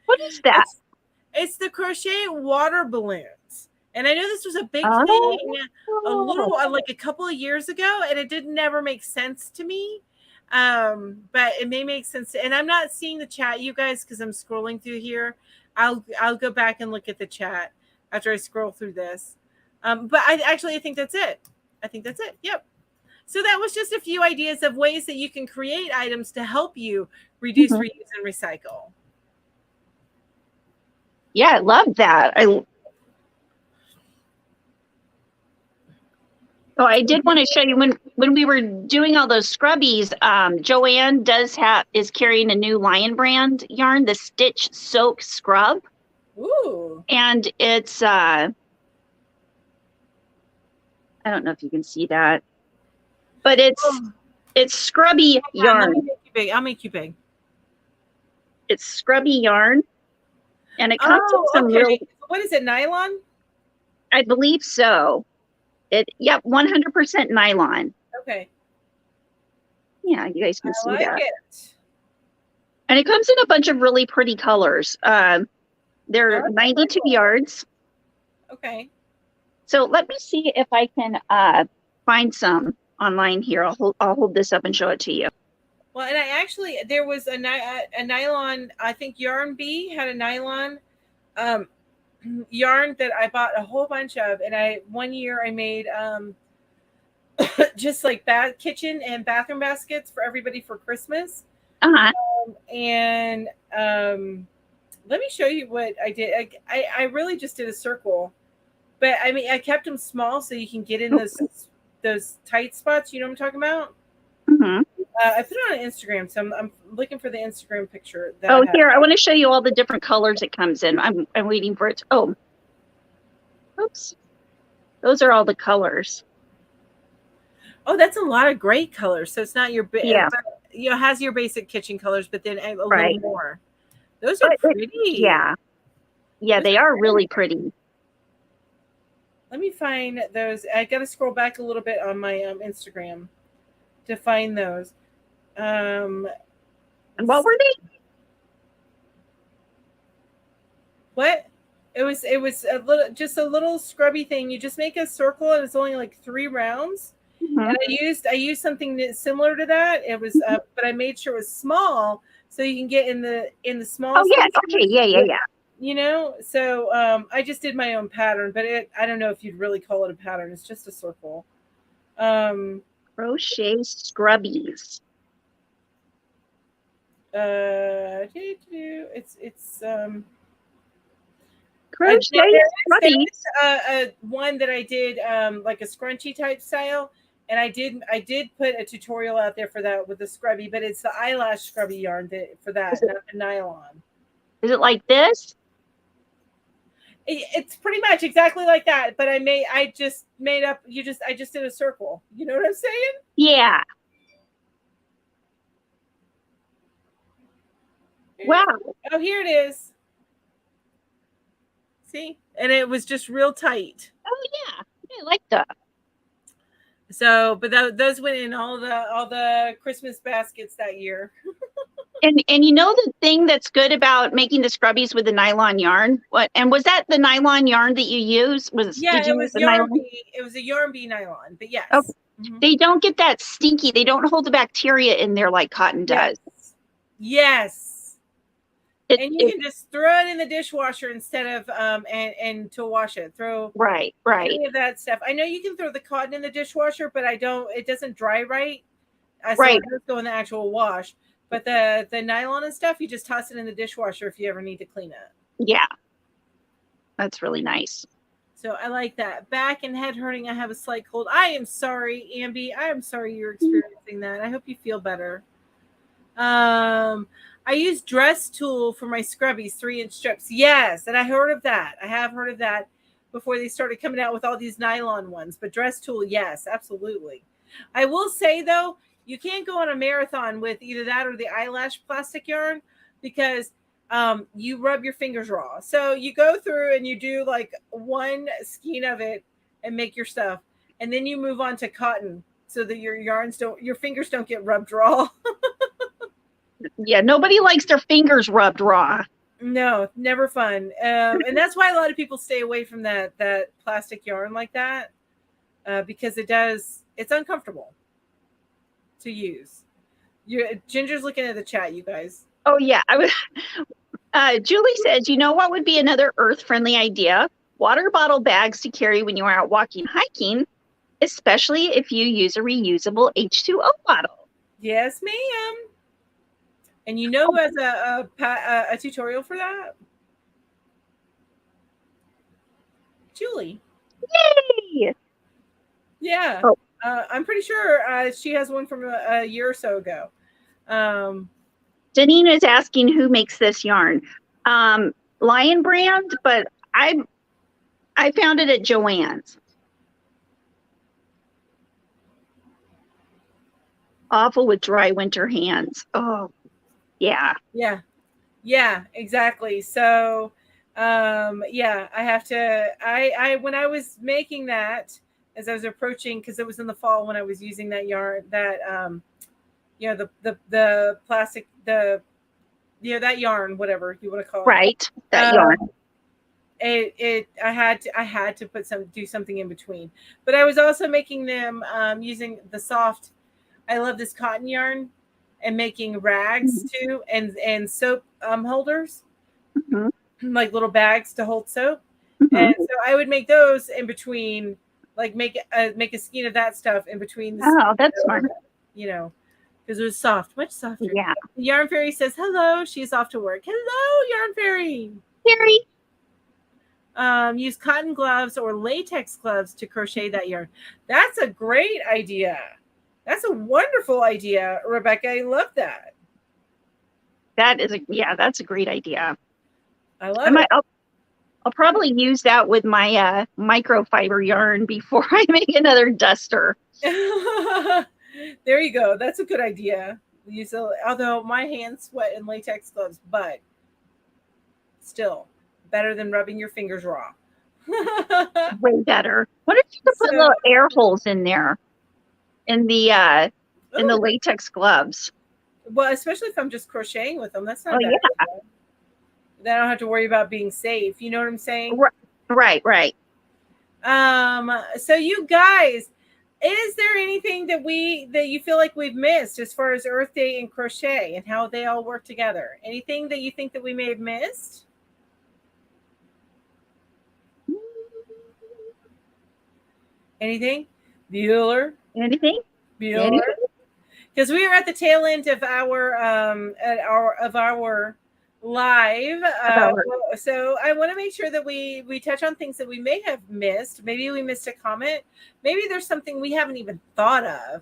What is that? It's the crochet water balloons, and I know this was a big thing like a couple of years ago, and it didn't never make sense to me. But it may make sense. And I'm not seeing the chat, you guys, because I'm scrolling through here. I'll go back and look at the chat after I scroll through this. But I think that's it. Yep. So that was just a few ideas of ways that you can create items to help you reduce, reuse, and recycle. Yeah, I love that. I did want to show you when we were doing all those scrubbies, Joanne is carrying a new Lion brand yarn, the Stitch Soak Scrub. Ooh. And it's I don't know if you can see that, but it's scrubby yarn. I'll make you big. It's scrubby yarn, and it comes with some what is it, nylon? I believe so. 100% nylon. Okay. Yeah, you guys can see that. It. And it comes in a bunch of really pretty colors. They're 92 yards. Okay. So let me see if I can find some online here. I'll hold this up and show it to you. Well, and there was a nylon, I think Yarn Bee had a nylon yarn that I bought a whole bunch of, and one year I made just like kitchen and bathroom baskets for everybody for Christmas. And let me show you what I did. I really just did a circle, but I mean I kept them small so you can get in those tight spots. You know what I'm talking about? I put it on Instagram, so I'm looking for the Instagram picture that I Oh, have. here, I want to show you all the different colors it comes in. I'm waiting for it. Oh, oops. Those are all the colors. Oh, that's a lot of great colors. So it's not your, Yeah, has your basic kitchen colors, but then a little right. more. Those are But pretty. yeah, Those they are are very really pretty. pretty. Let me find those. I got to scroll back a little bit on my Instagram to find those. Um, And what were they? what? It was a little, just a little scrubby thing. You just make a circle, and it's only like 3 rounds. Mhm. And I used something similar to that. It was, but I made sure it was small, so you can get in the small Oh, yeah. Okay. spaces. Yeah. So I just did my own pattern, but I don't know if you'd really call it a pattern. It's just a circle. Um, Crochet scrubbies. it's Crochet there scrubbies. is a one that I did, like a scrunchy type style, and I did put a tutorial out there for that with the scrubby, but it's the eyelash scrubby yarn for that, not the nylon. Is it like this? It's pretty much exactly like that, but I just made up. I just did a circle. You know what I'm saying? Yeah. Wow. Oh, here it is. See, and it was just real tight. Oh, yeah. I like that. So, but those went in all the Christmas baskets that year. And you know the thing that's good about making the scrubbies with the nylon yarn? What? And was that the nylon yarn that you use? Yeah, Did it you use was the yarn nylon? bee. It was a yarn bee nylon, but Oh, yes. Mhm. they don't get that stinky. They don't hold the bacteria in there like cotton does. Yes. Yes. It, And you it can just throw it in the dishwasher instead of and to wash it. Throw right. any of that stuff. I know you can throw the cotton in the dishwasher, but it doesn't dry right. So Right. it does go in the actual wash. But the nylon and stuff, you just toss it in the dishwasher if you ever need to clean it. Yeah. That's really nice. So I like that. Back and head hurting. I have a slight cold. I am sorry, Ambi. I am sorry you're experiencing that. I hope you feel better. I use dress tool for my scrubbies, 3-inch strips. Yes, and I heard of that. I have heard of that before they started coming out with all these nylon ones. But dress tool, yes, absolutely. I will say though, you can't go on a marathon with either that or the eyelash plastic yarn because you rub your fingers raw. So you go through and you do like one skein of it and make your stuff, and then you move on to cotton so that your fingers don't get rubbed raw. Yeah. Nobody likes their fingers rubbed raw. No, never fun. And that's why a lot of people stay away from that plastic yarn like that because it's uncomfortable to use. Ginger's looking at the chat, you guys. Oh, yeah. Julie says, you know what would be another earth-friendly idea? Water bottle bags to carry when you are out walking, hiking, especially if you use a reusable H2O bottle. Yes, ma'am. And you know who has a tutorial for that? Julie. Yay! Yeah. Oh. I'm pretty sure she has one from a year or so ago. Janine is asking who makes this yarn. Lion Brand, but I found it at Joann's. Awful with dry winter hands. Oh, yeah. Yeah, exactly. So, yeah, I have to, when I was making that, as I was approaching, because it was in the fall when I was using that yarn, that, the plastic, that yarn, whatever you want to call it. Right. That yarn. I had to do something in between, but I was also making them, using the soft, I love this cotton yarn, and making rags too, and soap holders, like little bags to hold soap. And so I would make those in between, like make a skein of that stuff in between. That's smart. Because it was soft, much softer. Yeah. The Yarn Fairy says hello. She's off to work. Hello, Yarn Fairy. Use cotton gloves or latex gloves to crochet that yarn. That's a great idea. That's a wonderful idea, Rebecca. I love that. That's a great idea. I love it. I'll probably use that with my microfiber yarn before I make another duster. There you go. That's a good idea. Although my hands sweat in latex gloves, but still better than rubbing your fingers raw. Way better. What if you could put little air holes in there in the latex gloves? Well, especially if I'm just crocheting with them, that's not bad. Yeah. Then I don't have to worry about being safe. You know what I'm saying? Right. So you guys, is there anything that you feel like we've missed as far as Earth Day and crochet and how they all work together? Anything that you think that we may have missed? Anything? Bueller? Anything? Bueller? Because we are at the tail end of our live. So I want to make sure that we touch on things that we may have missed. Maybe we missed a comment. Maybe there's something we haven't even thought of.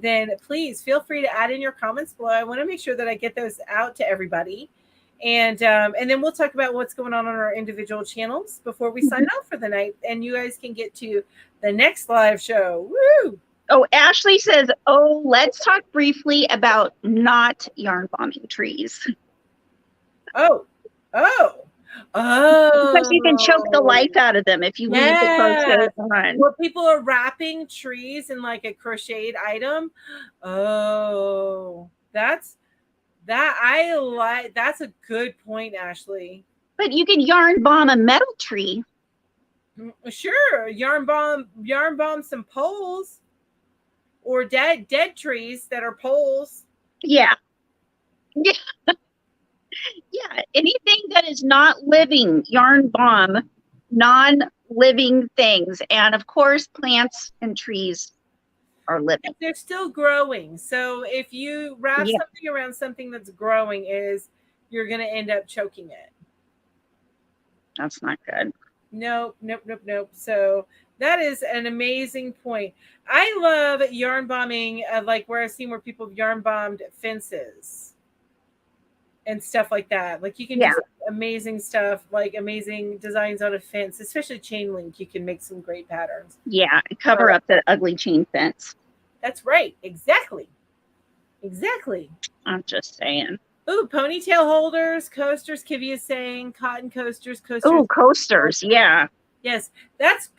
Then please feel free to add in your comments below. I want to make sure that I get those out to everybody. And then we'll talk about what's going on our individual channels before we sign off for the night. And you guys can get to the next live show. Woo! Oh, Ashley says, let's talk briefly about not yarn bombing trees. Oh. Because you can choke the life out of them if you leave the crochet on. Well, people are wrapping trees in like a crocheted item. Oh, that's a good point, Ashley. But you can yarn bomb a metal tree. Sure, yarn bomb some poles or dead trees that are poles. Yeah. Yeah, anything that is not living, yarn bomb non-living things. And of course, plants and trees are living. They're still growing. So if you wrap something around something that's growing, you're going to end up choking it. That's not good. Nope. So that is an amazing point. I love yarn bombing, like where I've seen where people have yarn bombed fences and stuff like that. Like you can do amazing stuff, like amazing designs on a fence, especially chain link. You can make some great patterns. Yeah, cover up the ugly chain fence. That's right. Exactly. I'm just saying. Ooh, ponytail holders, coasters. Kivy is saying cotton coasters. Ooh, coasters. Yeah. Yes,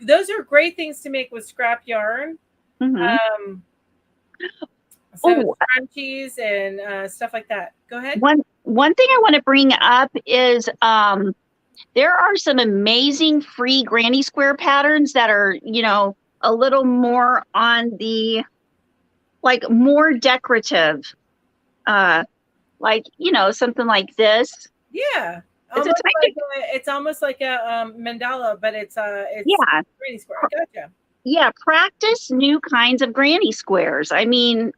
those are great things to make with scrap yarn. Mm-hmm. Scrunchies and stuff like that. Go ahead. One thing I want to bring up is there are some amazing free granny square patterns that are, a little more on the more decorative, something like this. Yeah. It's almost like a mandala, but it's granny square. I gotcha. Yeah, practice new kinds of granny squares. I mean,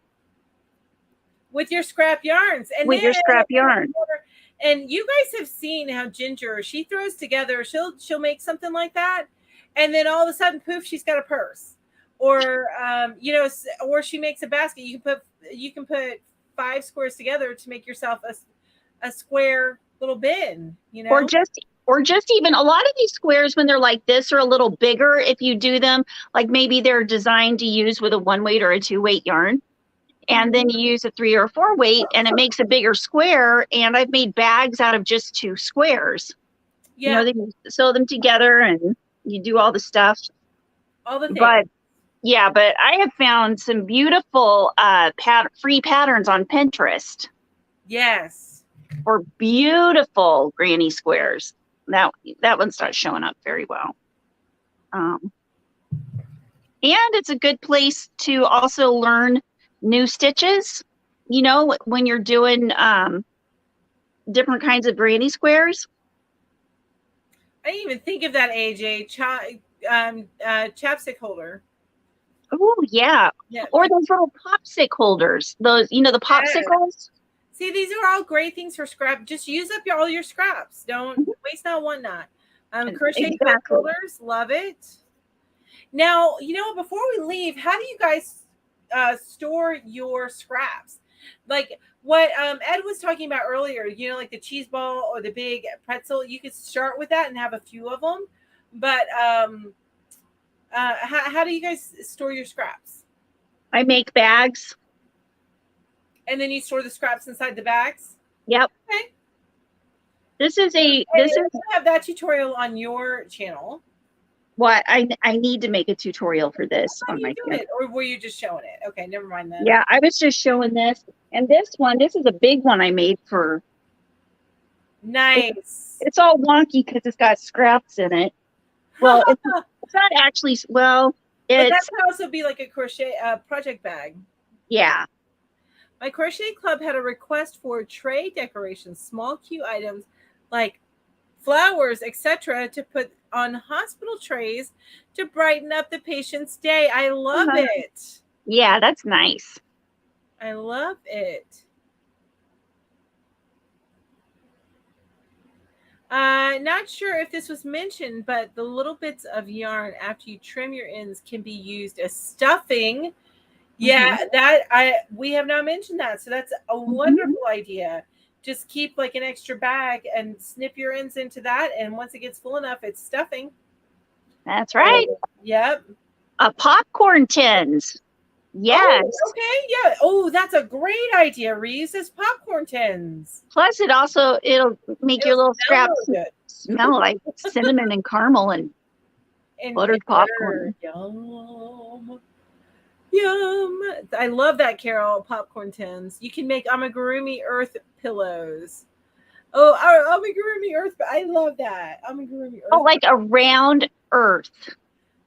with your scrap yarns. And with your scrap yarn. And you guys have seen how Ginger, she throws together, she'll make something like that. And then all of a sudden, poof, she's got a purse. Or, or she makes a basket. You can put 5 squares together to make yourself a square little bin, Or just even a lot of these squares, when they're like this, are a little bigger. If you do them, like maybe they're designed to use with a 1-weight or a 2-weight yarn. And then you use a 3 or 4-weight and it makes a bigger square. And I've made bags out of just 2 squares. Yeah. Then you sew them together and you do all the stuff. All the things. But I have found some beautiful free patterns on Pinterest. Yes. For beautiful granny squares. That one's not showing up very well. And it's a good place to also learn new stitches, when you're doing different kinds of granny squares. I didn't even think of that, AJ. Chapstick holder. Oh, yeah. Or those little popsicle holders. Those, the popsicles. See, these are all great things for scrap. Just use up all your scraps. Don't waste not, one not. Crochet holders, love it. Now, before we leave, how do you guys store your scraps. Like what Ed was talking about earlier, you know, like the cheese ball or the big pretzel, you could start with that and have a few of them. But how do you guys store your scraps? I make bags. And then you store the scraps inside the bags? Yep. Okay. This is You have that tutorial on your channel. what I need to make a tutorial for this How on do you my do channel. it? Or were you just showing it? Okay, never mind then. Yeah, I was just showing this. And this is a big one I made for. Nice. It's all wonky because it's got scraps in it. Well, it's not actually, well, but that it's, could also be like a crochet project bag. yeah. My crochet club had a request for tray decorations, small cute items like flowers, etc., to put on hospital trays to brighten up the patient's day. I love it. Yeah, that's nice. I love it. Not sure if this was mentioned, but the little bits of yarn after you trim your ends can be used as stuffing. Yeah, we have not mentioned that. So that's a wonderful idea. Just keep like an extra bag and snip your ends into that. And once it gets full enough, it's stuffing. That's right. Yep. Popcorn tins. Yes. Oh, okay. Yeah. Oh, that's a great idea. Reuse as popcorn tins. Plus, it'll make your little scraps smell like cinnamon and caramel and buttered popcorn. Yum. Yum. I love that, Carol. Popcorn tins. You can make amigurumi earth pillows. Oh, our amigurumi earth. I love that. Amigurumi earth. Oh, like a round earth.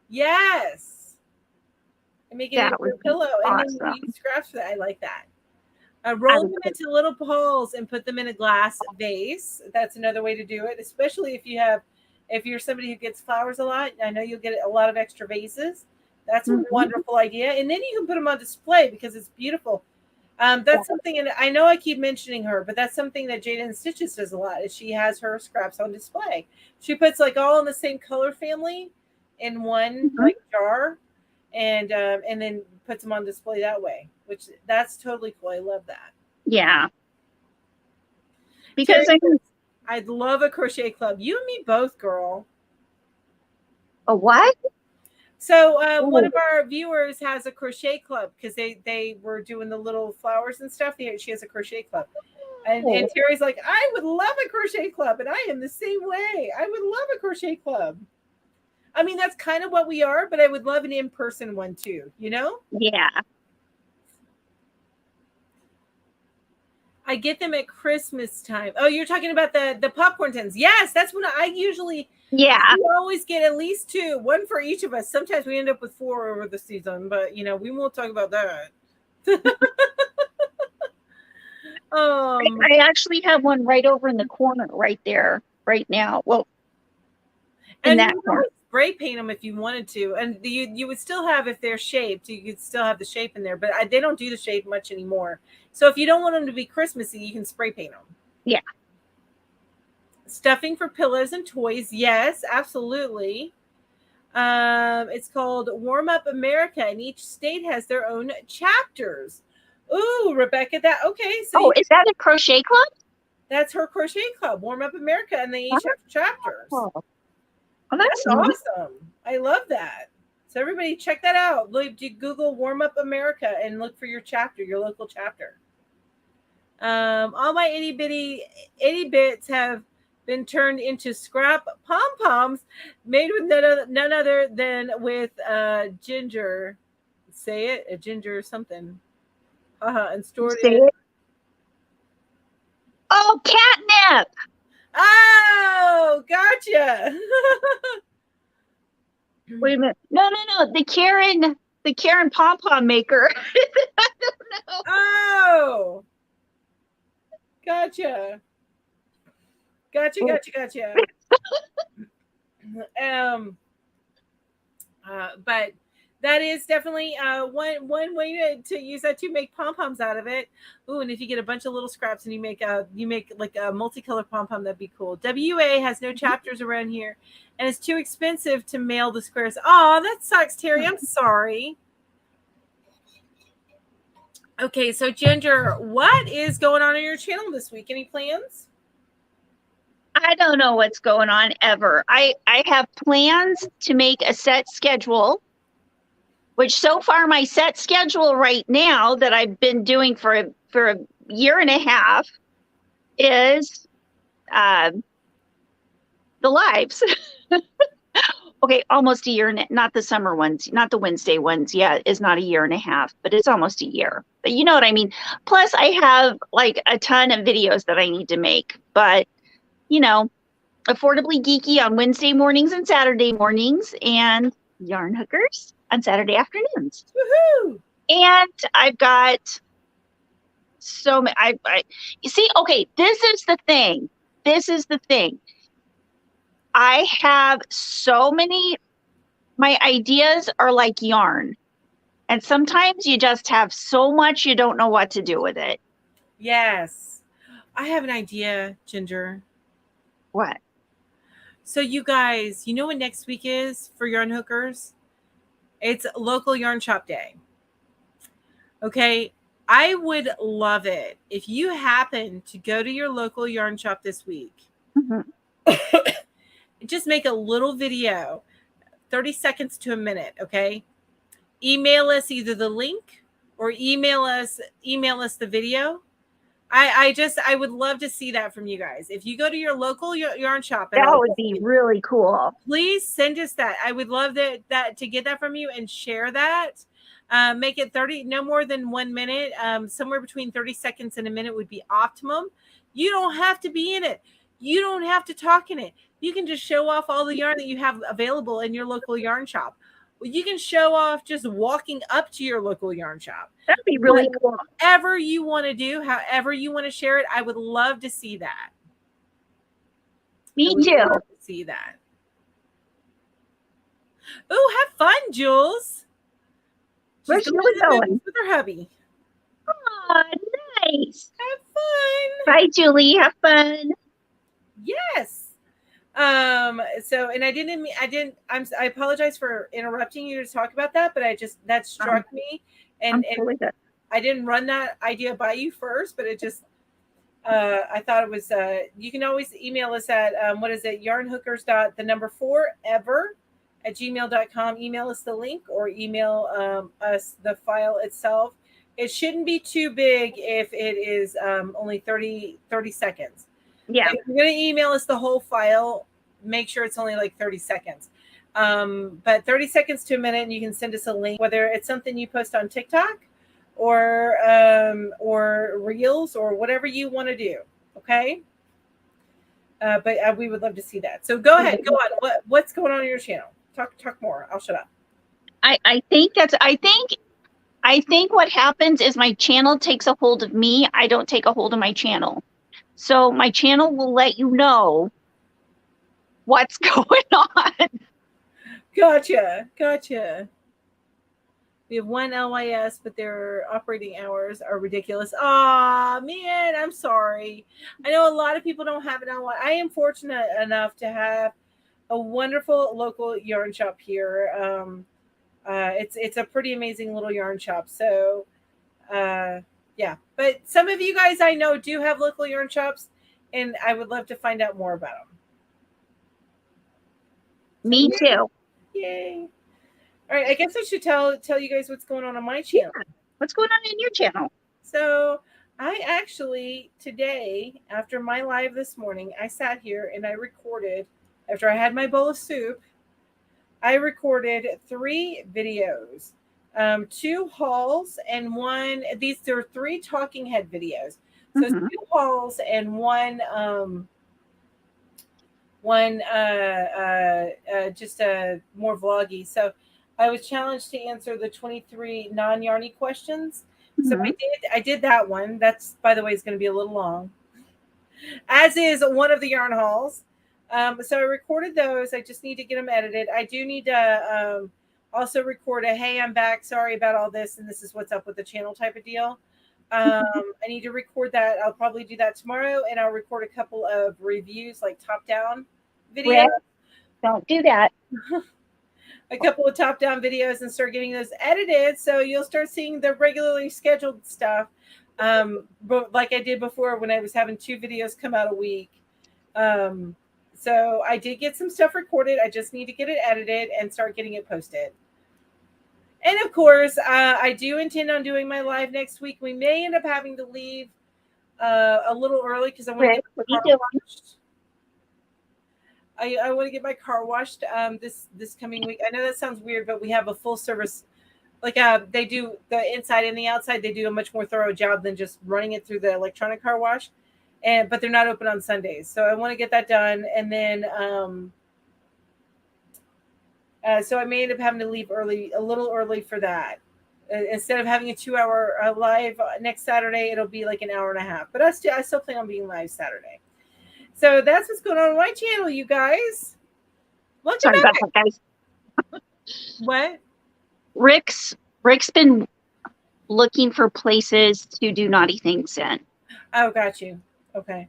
Yes. And make it into a pillow. Awesome. And then you scratch that. I like that. Roll them into little balls and put them in a glass vase. That's another way to do it, especially if you're somebody who gets flowers a lot. I know you'll get a lot of extra vases. That's a wonderful idea. And then you can put them on display because it's beautiful. That's something, and I know I keep mentioning her, but that's something that Jada and Stitches does a lot, is she has her scraps on display. She puts like all in the same color family in one like jar, and then puts them on display that way, which that's totally cool. I love that. Yeah. Because I'd love a crochet club. You and me both, girl. A what? So one of our viewers has a crochet club because they were doing the little flowers and stuff. She has a crochet club. And Terry's like, I would love a crochet club. And I am the same way. I would love a crochet club. I mean, that's kind of what we are, but I would love an in-person one too, you know? Yeah. I get them at Christmas time. Oh, you're talking about the popcorn tins. Yes, that's when I usually... Yeah. We always get at least 2, one for each of us. Sometimes we end up with 4 over the season, but you know, we won't talk about that. I actually have one right over in the corner right there, right now. Well, in that corner. Spray paint them if you wanted to, and you would still have, if they're shaped, you could still have the shape in there, but they don't do the shape much anymore. So if you don't want them to be Christmassy, you can spray paint them. Yeah. Stuffing for pillows and toys. Yes, absolutely. It's called Warm Up America, and each state has their own chapters. Ooh, Rebecca, okay. So is that a crochet club? That's her crochet club, Warm Up America, and they each have chapters. Oh, that's awesome. I love that. So everybody check that out. Google Warm Up America and look for your chapter, your local chapter. All my itty bits have been turned into scrap pom-poms made with none other than with ginger. Say it, a ginger something. And stored in. Oh, catnip. Oh, gotcha. Wait a minute. No. The Karen pom-pom maker. I don't know. Oh. Gotcha. But that is definitely one way to use that, to make pom-poms out of it. Ooh, and if you get a bunch of little scraps and you make like a multicolored pom-pom, that'd be cool. WA has no chapters around here, and it's too expensive to mail the squares. Oh, that sucks, Terry. I'm sorry. Okay, so Ginger, what is going on your channel this week? Any plans? I don't know what's going on ever. I have plans to make a set schedule, which so far my set schedule right now that I've been doing for a year and a half is the lives. Okay, almost a year, not the summer ones, not the Wednesday ones. Yeah, it's not a year and a half, but it's almost a year. But you know what I mean? Plus, I have like a ton of videos that I need to make. But, you know, Affordably Geeky on Wednesday mornings and Saturday mornings, and Yarn Hookers on Saturday afternoons. Woohoo! And I've got so many. You see, okay, this is the thing. This is the thing. I have so many, my ideas are like yarn. And sometimes you just have so much you don't know what to do with it. Yes. I have an idea, Ginger. What? So you guys, you know what next week is for Yarn Hookers? It's local yarn shop day. Okay. I would love it if you happen to go to your local yarn shop this week. Mm-hmm. Just make a little video, 30 seconds to a minute, okay? Email us either the link or email us the video. I would love to see that from you guys. If you go to your local yarn shop, That would be really cool. Please send us that. I would love that to get that from you and share that. Make it 30, no more than 1 minute. Somewhere between 30 seconds and a minute would be optimum. You don't have to be in it. You don't have to talk in it. You can just show off all the yarn that you have available in your local yarn shop. You can show off just walking up to your local yarn shop. That'd be really cool. Whatever you want to do, however you want to share it, I would love to see that. Me too. Love to see that. Oh, have fun, Jules. Where's she going? With her hubby. Oh, nice. Have fun. Bye, Julie. Have fun. Yes. So, and I apologize for interrupting you to talk about that, but that struck me, and I didn't run that idea by you first, but it just, I thought it was, you can always email us at, yarnhookers.4ever@gmail.com. Email us the link or email us the file itself. It shouldn't be too big if it is only 30 seconds. Yeah. If you're going to email us the whole file, make sure it's only like 30 seconds. But 30 seconds to a minute, and you can send us a link, whether it's something you post on TikTok or Reels or whatever you want to do. Okay. But we would love to see that. So go ahead. Go on. What's going on your channel? Talk more. I'll shut up. I think what happens is my channel takes a hold of me. I don't take a hold of my channel. So my channel will let you know what's going on. Gotcha. We have one LYS, but their operating hours are ridiculous. Oh, man, I'm sorry. I know a lot of people don't have an LYS. I am fortunate enough to have a wonderful local yarn shop here. It's a pretty amazing little yarn shop. So, yeah. But some of you guys I know do have local yarn shops, and I would love to find out more about them. Me too. Yay. All right, I guess I should tell you guys what's going on my channel. Yeah. What's going on in your channel? So I actually, today, after my live this morning, I sat here and I recorded, after I had my bowl of soup, I recorded 3 videos, 2 hauls and one, there are 3 talking head videos. So 2 hauls and one just a more vloggy. So I was challenged to answer the 23 non-yarny questions. So I did that one. That's, by the way, is going to be a little long, as is one of the yarn hauls. So I recorded those. I just need to get them edited. I do need to also record a, hey, I'm back. Sorry about all this. And this is what's up with the channel type of deal. I need to record that. I'll probably do that tomorrow. And I'll record a couple of reviews, like top down videos. Don't do that. a couple of top-down videos and start getting those edited. So you'll start seeing the regularly scheduled stuff. But like I did before when I was having 2 videos come out a week. So I did get some stuff recorded. I just need to get it edited and start getting it posted. And of course, I do intend on doing my live next week. We may end up having to leave a little early because I want to get my car washed. I want to get my car washed this coming week. I know that sounds weird, but we have a full service. Like they do the inside and the outside. They do a much more thorough job than just running it through the electronic car wash. But they're not open on Sundays. So I want to get that done. And then so I may end up having to leave a little early for that. Instead of having a 2-hour live next Saturday, it'll be like an hour and a half. But I still plan on being live Saturday. So that's what's going on my channel, you guys. Welcome back. About that, guys. What? Rick's been looking for places to do naughty things in. Oh, got you. Okay.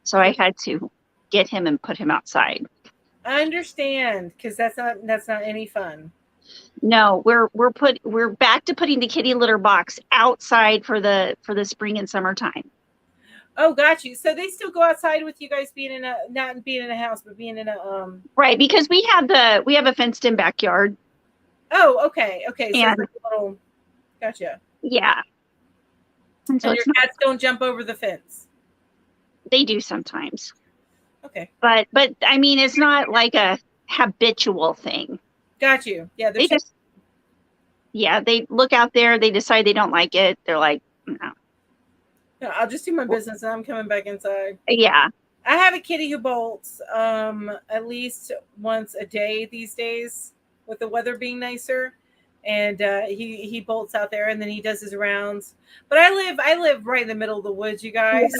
So I had to get him and put him outside. I understand, because that's not any fun. No, we're back to putting the kitty litter box outside for the spring and summertime. Oh, got you. So they still go outside with you guys being not being in a house, but being in a Right, because we have a fenced in backyard. Oh, okay. So And, it's like a little, gotcha. Yeah. And so And your cats don't jump over the fence. They do sometimes. Okay. But I mean, it's not like a habitual thing. Got you. Yeah. They look out there. They decide they don't like it. They're like, no. I'll just do my business and I'm coming back inside. Yeah. I have a kitty who bolts at least once a day these days with the weather being nicer. And he bolts out there and then he does his rounds. But I live right in the middle of the woods, you guys.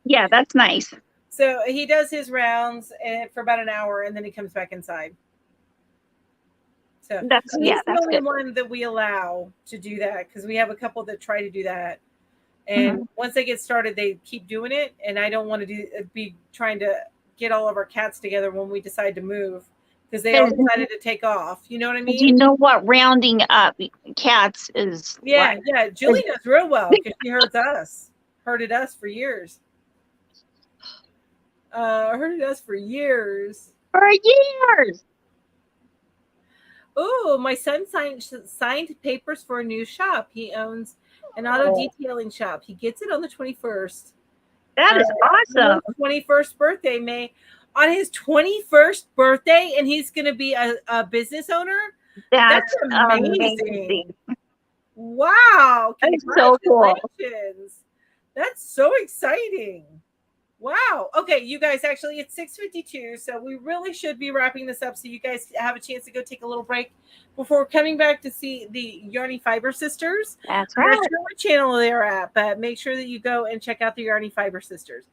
Yeah, that's nice. So he does his rounds for about an hour and then he comes back inside. So that's the only good. one that we allow to do that because we have a couple that try to do that. And once they get started, they keep doing it. And I don't want to be trying to get all of our cats together when we decide to move because they all decided to take off. You know what I mean? You know what rounding up cats is? Yeah, yeah. Julie knows real well because she herded us for years. Herded us for years. For years. Oh, my son signed papers for a new shop. He owns an auto detailing shop. He gets it on the 21st. That is awesome. 21st birthday, on his 21st birthday, and he's going to be a business owner. That's amazing. Wow. That's so cool. That's so exciting. Wow. Okay, you guys, actually, it's 6:52, so we really should be wrapping this up so you guys have a chance to go take a little break before coming back to see the Yarny Fiber Sisters. That's right. I'm not sure what channel they're at, but make sure that you go and check out the Yarny Fiber Sisters.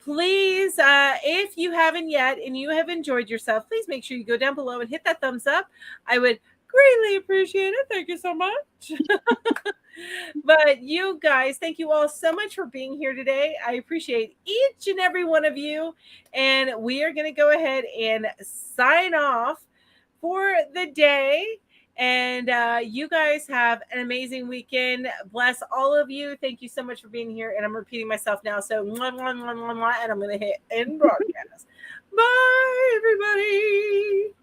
Please, if you haven't yet and you have enjoyed yourself, please make sure you go down below and hit that thumbs up. I would greatly appreciate it. Thank you so much. But you guys, thank you all so much for being here today. I appreciate each and every one of you. And we are going to go ahead and sign off for the day. And you guys have an amazing weekend. Bless all of you. Thank you so much for being here. And I'm repeating myself now. So, mwah, mwah, mwah, mwah, mwah, and I'm going to hit end broadcast. Bye, everybody.